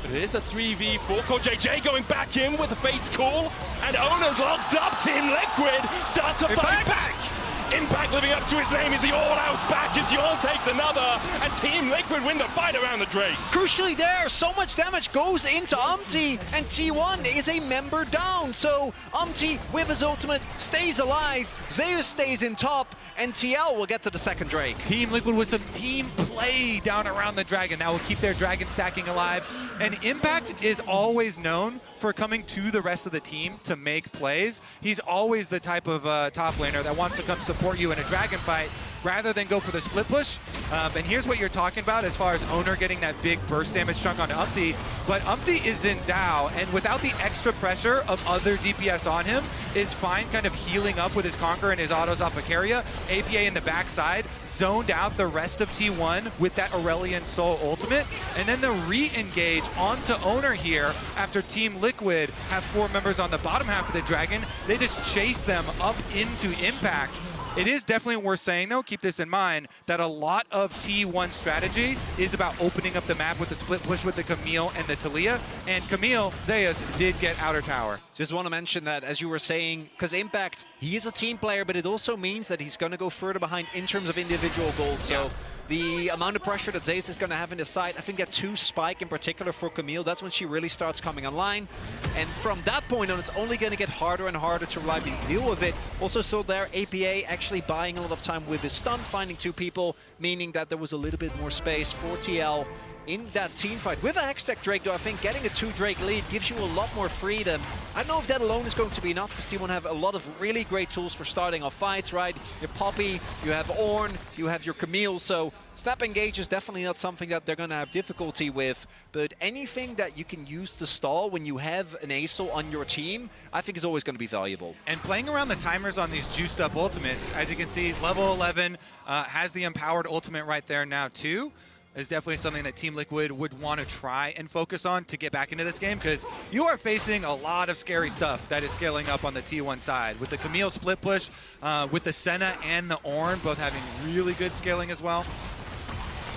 But it is a 3v4. CoreJJ going back in with the Fate's Call. And Ona's locked up. Team Liquid start to fight back. Impact living up to his name as he all-out back as Yon takes another, and Team Liquid win the fight around the Drake. Crucially there, so much damage goes into Umti, and T1 is a member down. So Umti, with his ultimate, stays alive, Zeus stays in top, and TL will get to the second Drake. Team Liquid with some team play down around the Dragon. That will keep their Dragon stacking alive. And Impact is always known for coming to the rest of the team to make plays. He's always the type of top laner that wants to come support you in a Dragon fight. rather than go for the split push. And here's what you're talking about as far as Owner getting that big burst damage chunk onto Umpty. But Umpty is Xin Zhao, and without the extra pressure of other DPS on him, it's fine kind of healing up with his Conquer and his autos off Icaria. APA in the backside zoned out the rest of T1 with that Aurelion Soul ultimate, and then the re-engage onto Owner here after Team Liquid have 4 members on the bottom half of the Dragon. They just chase them up into Impact. It is definitely worth saying, though, keep this in mind, that a lot of T1 strategy is about opening up the map with the split push with the Camille and the Talia. And Camille, Zeus did get outer tower. Just want to mention that, as you were saying, because Impact, he is a team player, but it also means that he's going to go further behind in terms of individual gold. So the amount of pressure that Zeus is going to have in his side, I think that 2 spike in particular for Camille, that's when she really starts coming online. And from that point on, it's only going to get harder and harder to reliably deal with it. Also saw there, APA actually buying a lot of time with his stun, finding 2 people, meaning that there was a little bit more space for TL in that team fight. With a Hextech Drake, though, I think getting a 2 Drake lead gives you a lot more freedom. I don't know if that alone is going to be enough, because T1 have a lot of really great tools for starting off fights, right? Your Poppy, you have Ornn, you have your Camille, so Snap Engage is definitely not something that they're going to have difficulty with, but anything that you can use to stall when you have an ASO on your team, I think is always going to be valuable. And playing around the timers on these juiced up ultimates, as you can see, level 11 has the empowered ultimate right there now too. Is definitely something that Team Liquid would want to try and focus on to get back into this game, because you are facing a lot of scary stuff that is scaling up on the T1 side. With the Camille split push, with the Senna and the Ornn both having really good scaling as well.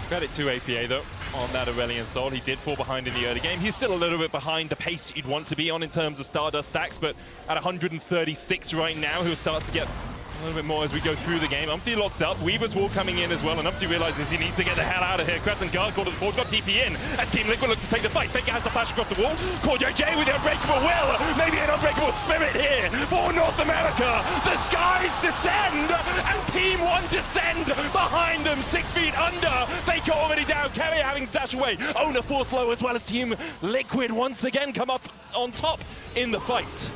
Credit to APA, though, on that Aurelion Soul. He did fall behind in the early game. He's still a little bit behind the pace you'd want to be on in terms of Stardust stacks, but at 136 right now, he'll start to get a little bit more as we go through the game. Umpty locked up. Weaver's wall coming in as well, and Umpty realizes he needs to get the hell out of here. Crescent Guard called to the forward, got TP in, as Team Liquid looks to take the fight. Faker has to flash across the wall. Core JJ with the Unbreakable Will. Maybe an Unbreakable Spirit here for North America. The skies descend, and Team 1 descend behind them, 6 feet under. Faker already down, Carrier having to dash away. Owner force low, as well as Team Liquid once again come up on top in the fight.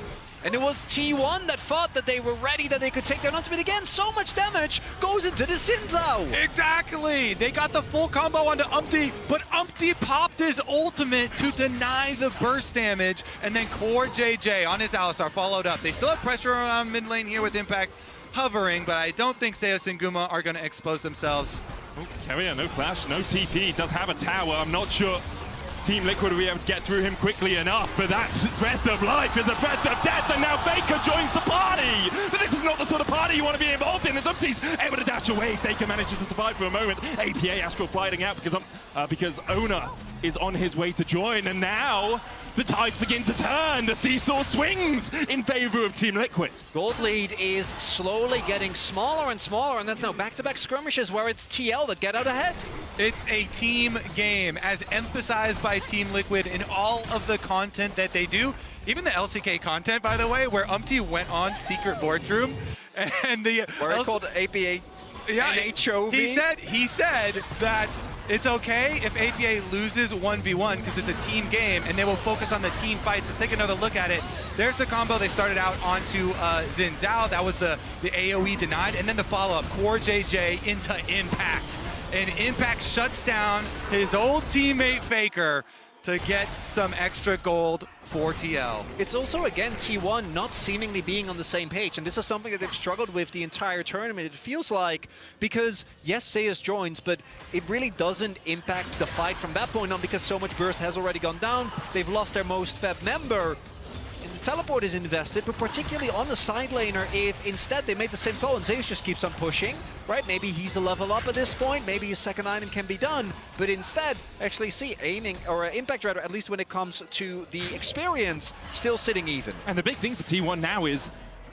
And it was T1 that thought that they were ready, that they could take their ultimate again. So much damage goes into the Xin Zhao. Exactly! They got the full combo onto Umpty, but Umpty popped his ultimate to deny the burst damage, and then Core JJ on his Alistar followed up. They still have pressure around mid lane here with Impact hovering, but I don't think Zeus and Guma are going to expose themselves. Oh, Carrier, no flash, no TP. Does have a tower. I'm not sure Team Liquid will be able to get through him quickly enough, but that breath of life is a breath of death, and now Faker joins the party! But this is not the sort of party you want to be involved in, as Umpty's able to dash away. Faker manages to survive for a moment. APA Astral fighting out because Owner is on his way to join, and now the tides begin to turn. The seesaw swings in favor of Team Liquid. Gold lead is slowly getting smaller and smaller, and that's now back-to-back skirmishes where it's TL that get out ahead. It's a team game, as emphasized by Team Liquid in all of the content that they do. Even the LCK content, by the way, where Umpty went on Secret Boardroom, and the where it's called APA. Yeah, NHOV. He said that it's okay if APA loses 1v1 because it's a team game, and they will focus on the team fights. Let's take another look at it. There's the combo they started out onto Xin Zhao. That was the AoE denied, and then the follow-up, Core JJ into Impact. And Impact shuts down his old teammate Faker to get some extra gold for TL. It's also, again, T1 not seemingly being on the same page, and this is something that they've struggled with the entire tournament, it feels like, because, yes, Zeus joins, but it really doesn't impact the fight from that point on, because so much burst has already gone down. They've lost their most fed member, and the teleport is invested, but particularly on the side laner, if instead they made the same call and Zeus just keeps on pushing, right? Maybe he's a level up at this point, maybe his second item can be done, but instead, actually see aiming, or Impact rather, at least when it comes to the experience, still sitting even. And the big thing for T1 now is,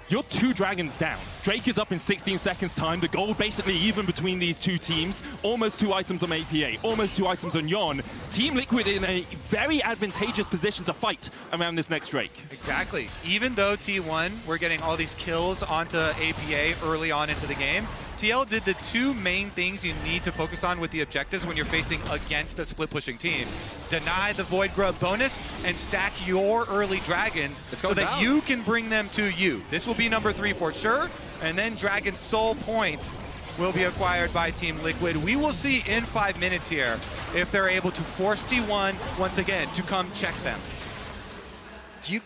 you're 2 dragons down. Drake is up in 16 seconds time. The gold basically even between these 2 teams. Almost 2 items on APA, almost 2 items on Yon. Team Liquid in a very advantageous position to fight around this next Drake. Exactly. Even though T1 were getting all these kills onto APA early on into the game, TL did the 2 main things you need to focus on with the objectives when you're facing against a split-pushing team. Deny the Void Grub bonus and stack your early dragons so that you can bring them to you. This will be number 3 for sure, and then Dragon's Soul points will be acquired by Team Liquid. We will see in 5 minutes here if they're able to force T1 once again to come check them. You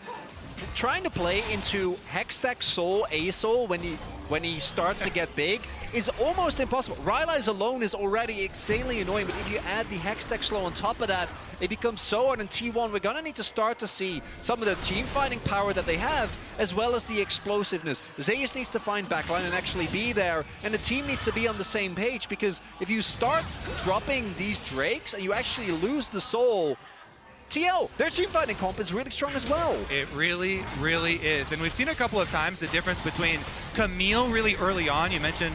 trying to play into Hextech Soul, A-Soul when he starts to get big is almost impossible. Rylai's alone is already insanely annoying, but if you add the Hextech Slow on top of that, it becomes so hard. In T1, we're gonna need to start to see some of the team fighting power that they have, as well as the explosiveness. Zeus needs to find backline and actually be there, and the team needs to be on the same page, because if you start dropping these Drakes and you actually lose the Soul, TL, their team fighting comp is really strong as well. It really, really is. And we've seen a couple of times the difference between Camille really early on. You mentioned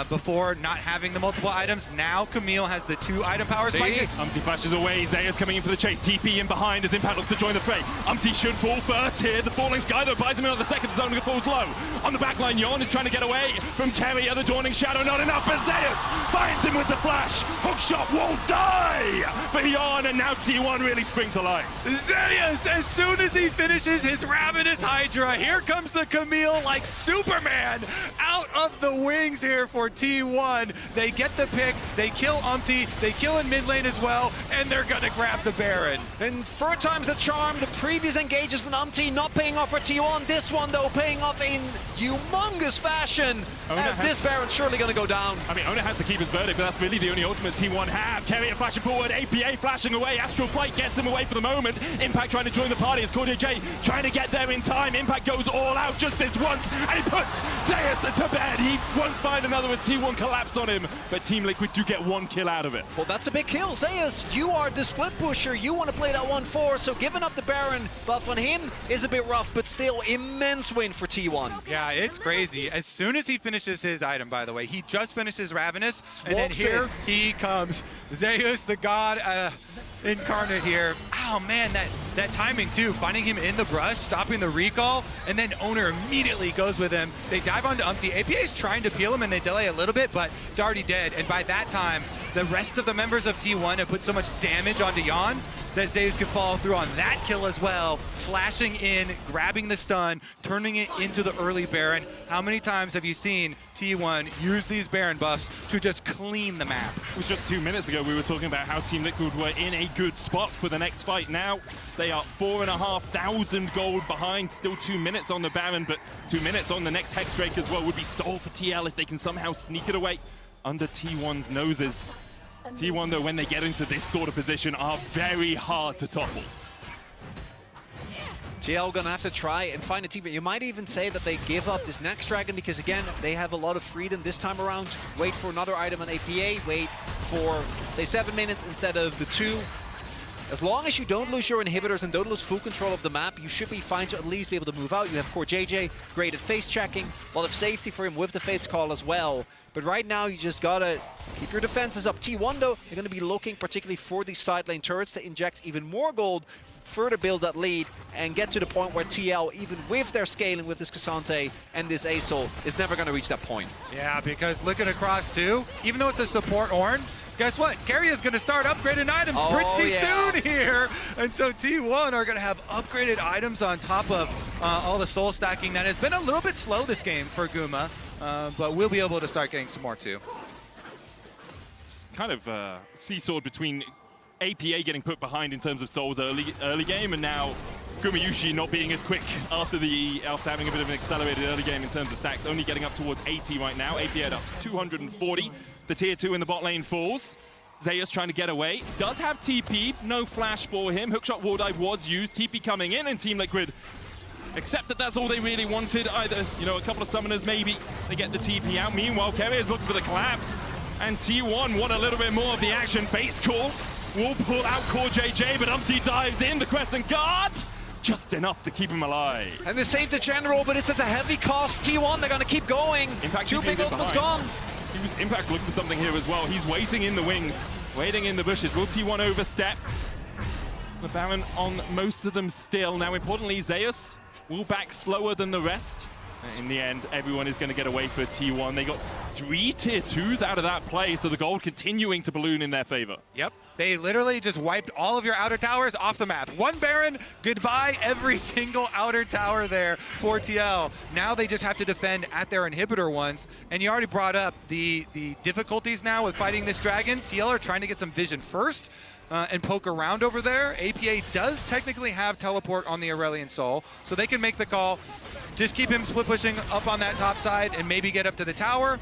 before not having the multiple items. Now Camille has the 2 item powers. Umpty flashes away. Zeus coming in for the chase. TP in behind as Impact looks to join the fray. Umpty should fall first here. The falling Sky though buys him another second. Zone falls low. On the backline, Yon is trying to get away from Kerry. Other Dawning Shadow, not enough. But Zeus finds him with the flash. Hookshot won't die for Yon, and now T1 really spring to life. Zeus, as soon as he finishes his Ravenous Hydra, here comes the Camille like Superman out of the wings here for T1. They get the pick, they kill Umpty, they kill in mid lane as well, and they're gonna grab the Baron. And 4 times the charm, the previous engages in Umpty not paying off for T1. This one though paying off in humongous fashion, as this Baron's surely gonna go down. I mean, Ona has to keep his verdict, but that's really the only ultimate T1 have. Kerry flashing forward, APA flashing away, Astral Flight gets him away for the moment. Impact trying to join the party as CoreJJ trying to get there in time. Impact goes all out just this once, and he puts Zeus to bed. He won't find another as T1 collapse on him, but Team Liquid do get 1 kill out of it. Well, that's a big kill. Zeus, you are the split pusher. You want to play that 1-4, so giving up the Baron buff on him is a bit rough, but still immense win for T1. Yeah, it's crazy. As soon as he finishes his item, by the way, he just finished his Ravenous, and then here he comes. Zeus, the god incarnate here. Oh man, that timing too, finding him in the brush, stopping the recall, and then Owner immediately goes with him. They dive onto Umpty. APA is trying to peel him and they delay a little bit, but it's already dead. And by that time, the rest of the members of T1 have put so much damage onto Yon that Zeus could follow through on that kill as well, flashing in, grabbing the stun, turning it into the early Baron. How many times have you seen T1 use these Baron buffs to just clean the map? It was just 2 minutes ago we were talking about how Team Liquid were in a good spot for the next fight. Now they are 4,500 gold behind, still 2 minutes on the Baron, but 2 minutes on the next Hex Drake as well would be sold for TL if they can somehow sneak it away under T1's noses. T1 though, when they get into this sort of position, are very hard to topple. TL gonna have to try and find a team. You might even say that they give up this next dragon because again, they have a lot of freedom this time around. Wait for another item on APA, wait for say 7 minutes instead of the 2. As long as you don't lose your inhibitors and don't lose full control of the map, you should be fine to at least be able to move out. You have CoreJJ, great at face checking, a lot of safety for him with the Fates Call as well. But right now, you just gotta keep your defenses up. T1 though, they're gonna be looking particularly for these side lane turrets to inject even more gold, further build that lead, and get to the point where TL, even with their scaling with this Cassante and this A-Soul, is never gonna reach that point. Yeah, because looking across too, even though it's a support Ornn, guess what? Carry is going to start upgrading items pretty soon here. And so T1 are going to have upgraded items on top of all the soul stacking that has been a little bit slow this game for Guma, but we'll be able to start getting some more too. It's kind of seesawed between APA getting put behind in terms of souls early game, and now Gumayushi not being as quick after having a bit of an accelerated early game in terms of stacks, only getting up towards 80 right now. APA at up 240. The tier 2 in the bot lane falls. Zeus trying to get away. Does have TP, no flash for him. Hookshot wall dive was used. TP coming in, and Team Liquid accept that that's all they really wanted. Either, you know, a couple of summoners maybe. They get the TP out. Meanwhile, Kerry is looking for the collapse. And T1 want a little bit more of the action. Base call will pull out CoreJJ, but Umpty dives in. The Crescent Guard, just enough to keep him alive. And they saved the general, but it's at a heavy cost. T1, they're gonna keep going. Impact 2 big ultimates gone. Impact looking for something here as well. He's waiting in the wings, waiting in the bushes. Will T1 overstep? The Baron on most of them still. Now, importantly, Zeus will back slower than the rest. In the end, everyone is going to get away for T1. They got 3 tier 2s out of that play, so the gold continuing to balloon in their favor. Yep. They literally just wiped all of your outer towers off the map. One Baron, goodbye every single outer tower there for TL. Now they just have to defend at their inhibitor ones. And you already brought up the difficulties now with fighting this dragon. TL are trying to get some vision first and poke around over there. APA does technically have teleport on the Aurelion Soul, so they can make the call. Just keep him split pushing up on that top side and maybe get up to the tower.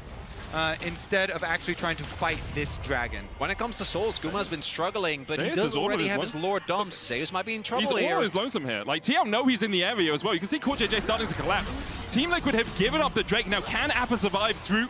Instead of actually trying to fight this dragon. When it comes to souls, Guma has been struggling, but he does already have his Lord dumps. Zeus might be in trouble here. He's always lonesome here. Like, TL know he's in the area as well. You can see CoreJJ starting to collapse. Team Liquid have given up the Drake. Now, can Appa survive through...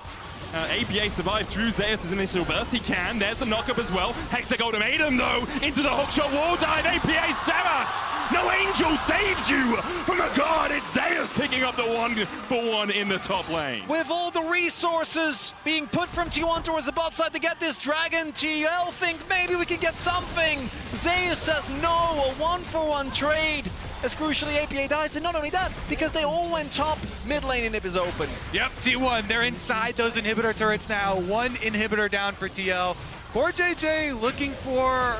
APA survived through Zeus' initial burst. He can. There's the knockup as well. Hexa Ultimatum, though, into the hookshot wall dive. APA Samus! No angel saves you from a god. It's Zeus picking up the 1-for-1 in the top lane. With all the resources being put from T1 towards the bot side to get this dragon, TL think maybe we can get something. Zeus says no, a 1-for-1 trade. As crucially, APA dies, and not only that, because they all went top, mid lane inhib is open. Yep, T1, they're inside those inhibitor turrets now. One inhibitor down for TL. CoreJJ looking for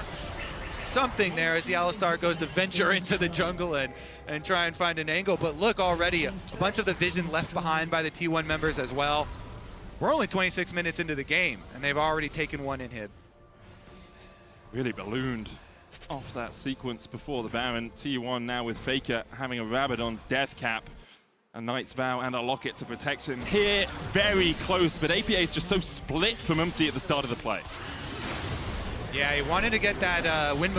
something there as the Alistar goes to venture into the jungle and try and find an angle. But look, already a bunch of the vision left behind by the T1 members as well. We're only 26 minutes into the game, and they've already taken one inhib. Really ballooned off that sequence before the Baron. T1 now with Faker having a Rabadon's death cap, a Knight's Vow and a Locket to protect him. Here, very close, but APA is just so split from Umti at the start of the play. Yeah, he wanted to get that wind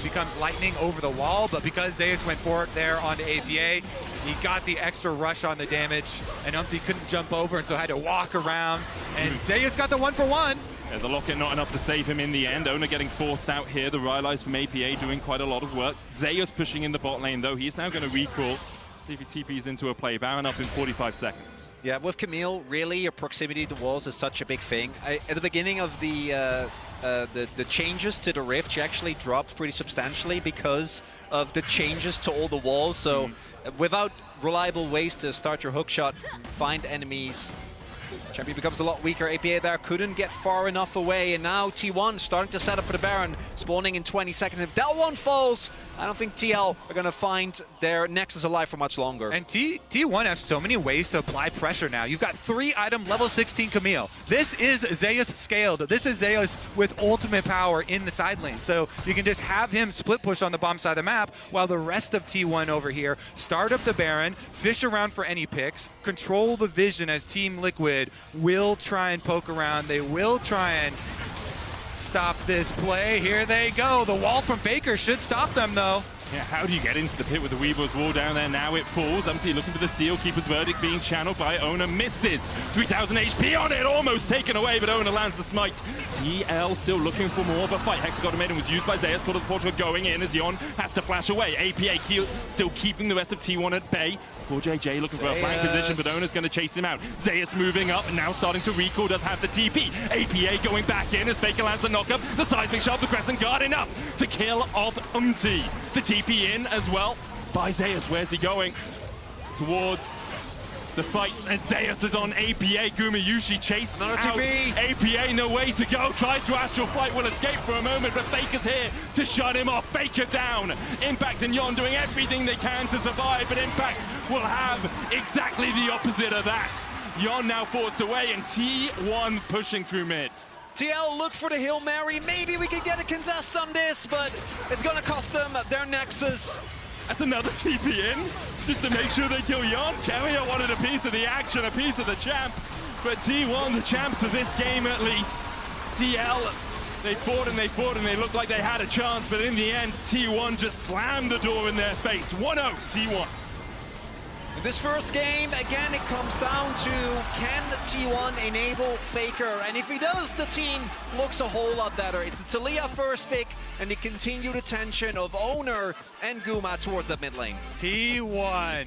becomes lightning over the wall, but because Zeus went for it there onto APA, he got the extra rush on the damage, and Umti couldn't jump over, and so had to walk around, and Zeus got the 1-for-1. Yeah, the Locket not enough to save him in the end. Owner getting forced out here. The Rylai's from APA doing quite a lot of work. Zeus pushing in the bot lane, though. He's now going to recall. See if he TPs into a play. Baron up in 45 seconds. Yeah, with Camille, really, your proximity to walls is such a big thing. At the beginning of the changes to the Rift, she actually dropped pretty substantially because of the changes to all the walls. So without reliable ways to start your hookshot, find enemies, champion becomes a lot weaker. APA there couldn't get far enough away, and now T1 starting to set up for the Baron, spawning in 20 seconds. If that one falls, I don't think TL are going to find their Nexus alive for much longer. And T1 have so many ways to apply pressure now. You've got 3-item level 16 Camille. This is Zeus scaled. This is Zeus with ultimate power in the side lane. So you can just have him split push on the bomb side of the map while the rest of T1 over here start up the Baron, fish around for any picks, control the vision as Team Liquid will try and poke around. They will try and stop this play. Here they go. The wall from Baker should stop them, though. Yeah, how do you get into the pit with the Weaver's wall down there? Now it falls. Umti looking for the steal. Keeper's verdict being channeled by Owner. Misses. 3,000 HP on it. Almost taken away, but Owner lands the smite. TL still looking for more of a fight. Hexagon was used by Zeus. Thought of the portal going in as Yon has to flash away. APA still keeping the rest of T1 at bay. CoreJJ looking for a flank position, but Owner's going to chase him out. Zeus moving up, and now starting to recall, does have the TP. APA going back in as Faker lands the knockup. The seismic shot, the Crescent Guard enough to kill off Umti. The TP in as well by Zeus. Where's he going? Towards the fight as Zeus is on APA. Gumayushi chases out. APA no way to go. Tries to astral flight, will escape for a moment, but Faker's here to shut him off. Faker down. Impact and Yon doing everything they can to survive, but Impact will have exactly the opposite of that. Yon now forced away, and T1 pushing through mid. TL look for the Hail Mary. Maybe we could get a contest on this, but it's going to cost them their Nexus. That's another TP in, just to make sure they kill Yon. Carrier wanted a piece of the action, a piece of the champ, but T1, the champs of this game at least. TL, they fought and they fought and they looked like they had a chance, but in the end, T1 just slammed the door in their face. 1-0, T1. In this first game, again, it comes down to can the T1 enable Faker? And if he does, the team looks a whole lot better. It's the Taliyah first pick and the continued attention of Owner and Guma towards the mid lane. T1.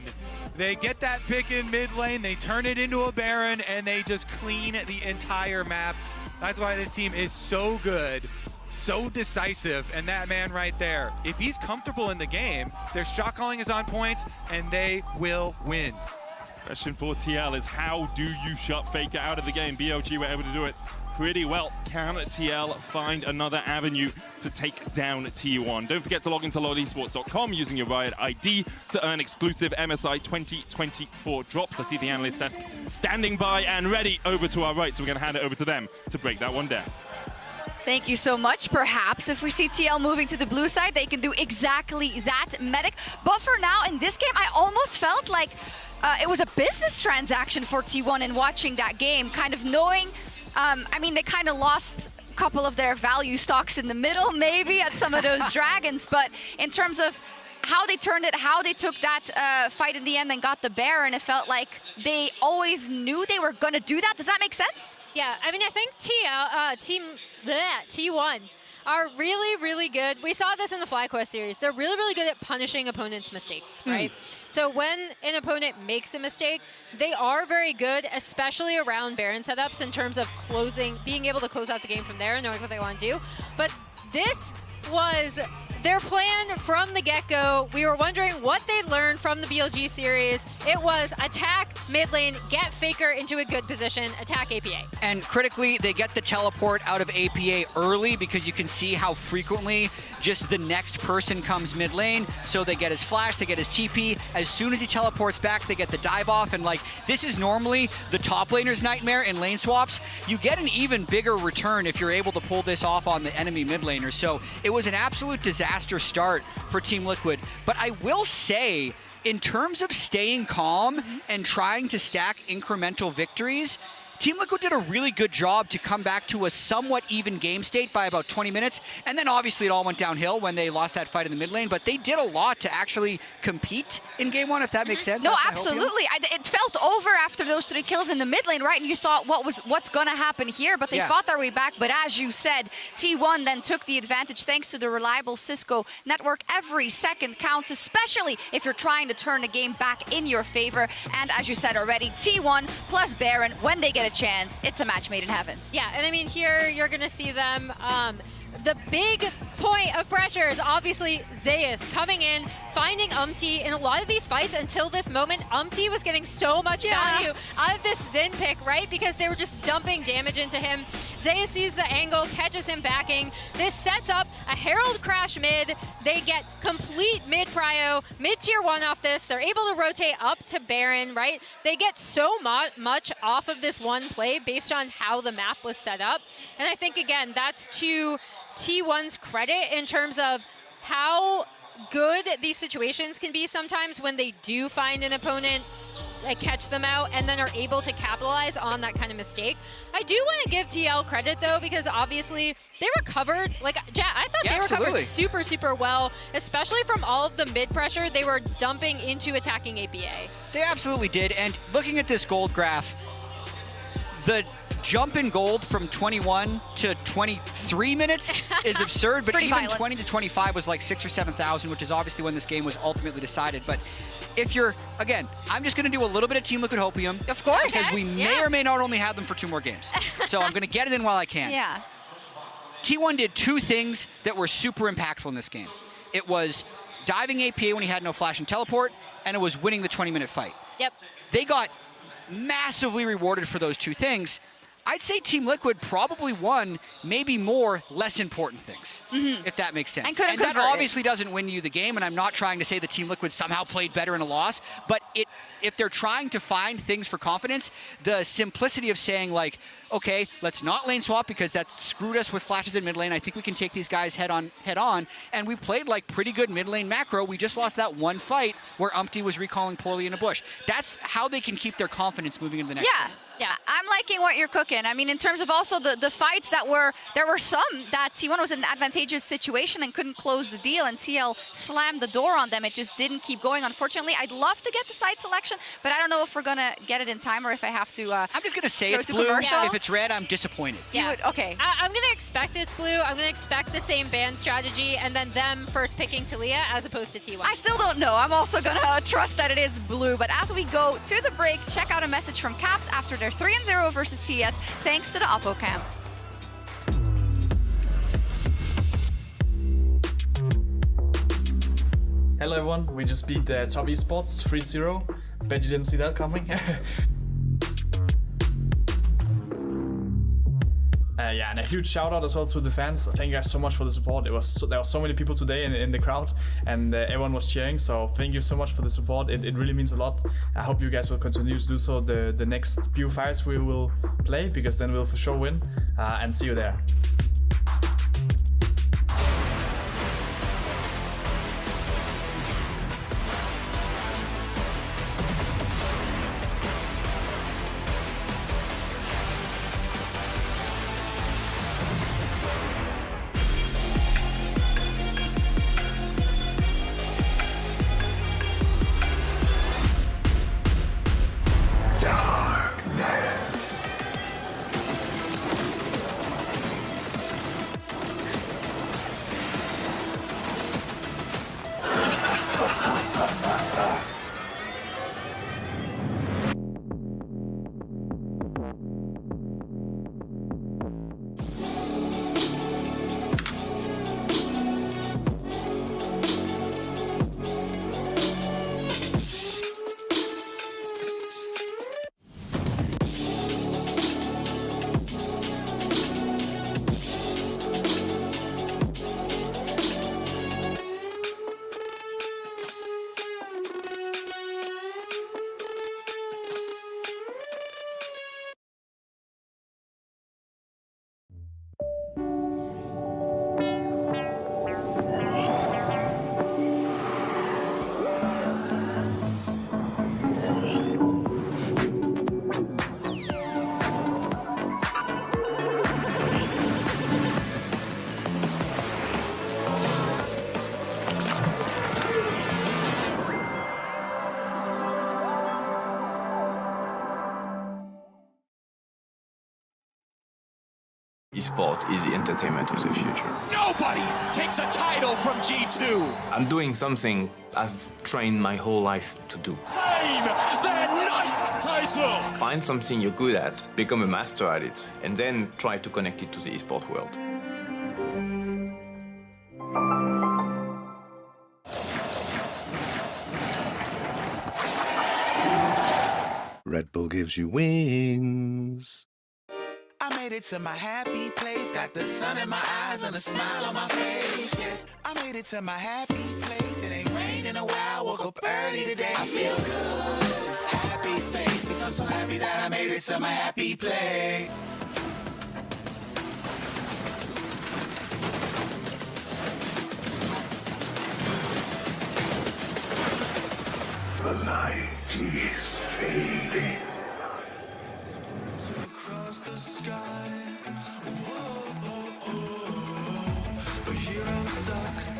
They get that pick in mid lane, they turn it into a Baron, and they just clean the entire map. That's why this team is so good, so decisive, and that man right there, if he's comfortable in the game, their shot calling is on point, and they will win. Question for TL is how do you shut Faker out of the game? BLG were able to do it pretty well. Can TL find another avenue to take down T1? Don't forget to log into LoleEsports.com using your Riot ID to earn exclusive MSI 2024 drops. I see the analyst desk standing by and ready over to our right, so we're going to hand it over to them to break that one down. Thank you so much. Perhaps if we see TL moving to the blue side, they can do exactly that, Medic. But for now, in this game, I almost felt like it was a business transaction for T1 in watching that game, kind of knowing, I mean, they kind of lost a couple of their value stocks in the middle, maybe, at some of those dragons. But in terms of how they turned it, how they took that fight in the end and got the Baron, it felt like they always knew they were going to do that. Does that make sense? Yeah, I mean, I think T1 are really, really good. We saw this in the FlyQuest series. They're really, really good at punishing opponents' mistakes, right? So when an opponent makes a mistake, they are very good, especially around Baron setups in terms of closing, being able to close out the game from there, knowing what they want to do. But this was their plan from the get-go. We were wondering what they'd learned from the BLG series. It was attack mid lane, get Faker into a good position, attack APA. And critically, they get the teleport out of APA early because you can see how frequently just the next person comes mid lane. So they get his flash, they get his TP. As soon as he teleports back, they get the dive off. And like, this is normally the top laner's nightmare in lane swaps. You get an even bigger return if you're able to pull this off on the enemy mid laner. So it was an absolute disaster start for Team Liquid. But I will say, in terms of staying calm and trying to stack incremental victories, Team Liquid did a really good job to come back to a somewhat even game state by about 20 minutes. And then obviously it all went downhill when they lost that fight in the mid lane. But they did a lot to actually compete in game one, if that makes sense. No, absolutely. It felt over after those 3 kills in the mid lane, right? And you thought, what's going to happen here? But they fought their way back. But as you said, T1 then took the advantage thanks to the reliable Cisco network. Every second counts, especially if you're trying to turn the game back in your favor. And as you said already, T1 plus Baron, when they get a chance, it's a match made in heaven. Yeah, and I mean, here you're going to see them. The big point of pressure is obviously Zeus coming in, finding Umti in a lot of these fights. Until this moment, Umti was getting so much value out of this Xin pick, right? Because they were just dumping damage into him. Zeus sees the angle, catches him backing. This sets up a Herald crash mid. They get complete mid prio, mid tier 1 off this. They're able to rotate up to Baron, right? They get so much off of this one play based on how the map was set up. And I think, again, that's to T1's credit in terms of how good these situations can be sometimes when they do find an opponent, catch them out, and then are able to capitalize on that kind of mistake. I do want to give TL credit, though, because obviously they recovered, like, I thought they recovered super, super well, especially from all of the mid pressure they were dumping into attacking APA. They absolutely did. And looking at this gold graph, the jump in gold from 21 to 23 minutes is absurd, but even violent. 20 to 25 was like 6,000 or 7,000, which is obviously when this game was ultimately decided. But if you're, again, I'm just going to do a little bit of Team Liquid Hopium. Of course. Because we may or may not only have them for 2 more games. So I'm going to get it in while I can. Yeah. T1 did 2 things that were super impactful in this game. It was diving APA when he had no flash and teleport, and it was winning the 20-minute fight. Yep. They got massively rewarded for those 2 things. I'd say Team Liquid probably won maybe more less important things, if that makes sense. And that obviously doesn't win you the game, and I'm not trying to say that Team Liquid somehow played better in a loss, but if they're trying to find things for confidence, the simplicity of saying, like, okay, let's not lane swap because that screwed us with flashes in mid lane. I think we can take these guys head on, and we played like pretty good mid lane macro. We just lost that one fight where Umpty was recalling poorly in a bush. That's how they can keep their confidence moving into the next game. Yeah, I'm liking what you're cooking. I mean, in terms of also the fights that there were some that T1 was in an advantageous situation and couldn't close the deal, and TL slammed the door on them. It just didn't keep going, unfortunately. I'd love to get the site selection, but I don't know if we're going to get it in time or if I have to I'm just going to say it's blue. If it's red, I'm disappointed. Yeah. Okay. I'm going to expect it's blue. I'm going to expect the same ban strategy, and then them first picking Talia as opposed to T1. I still don't know. I'm also going to trust that it is blue. But as we go to the break, check out a message from Caps after their 3-0 versus TS, thanks to the Oppo Cam. Hello everyone, we just beat the top esports 3-0. Bet you didn't see that coming. And a huge shout out as well to the fans. Thank you guys so much for the support. There were so many people today in the crowd, and everyone was cheering. So thank you so much for the support. It really means a lot. I hope you guys will continue to do so the next few fights we will play, because then we'll for sure win. And see you there. Esport is the entertainment of the future. Nobody takes a title from G2. I'm doing something I've trained my whole life to do. Claim their ninth title. Find something you're good at, become a master at it, and then try to connect it to the esport world. Red Bull gives you wings. I made it to my happy place, got the sun in my eyes and a smile on my face. Yeah. I made it to my happy place, it ain't rained in a while, woke up early today. I feel good, happy faces, I'm so happy that I made it to my happy place. The light is fading. Across the sky, whoa, oh, oh, oh. But here I'm stuck.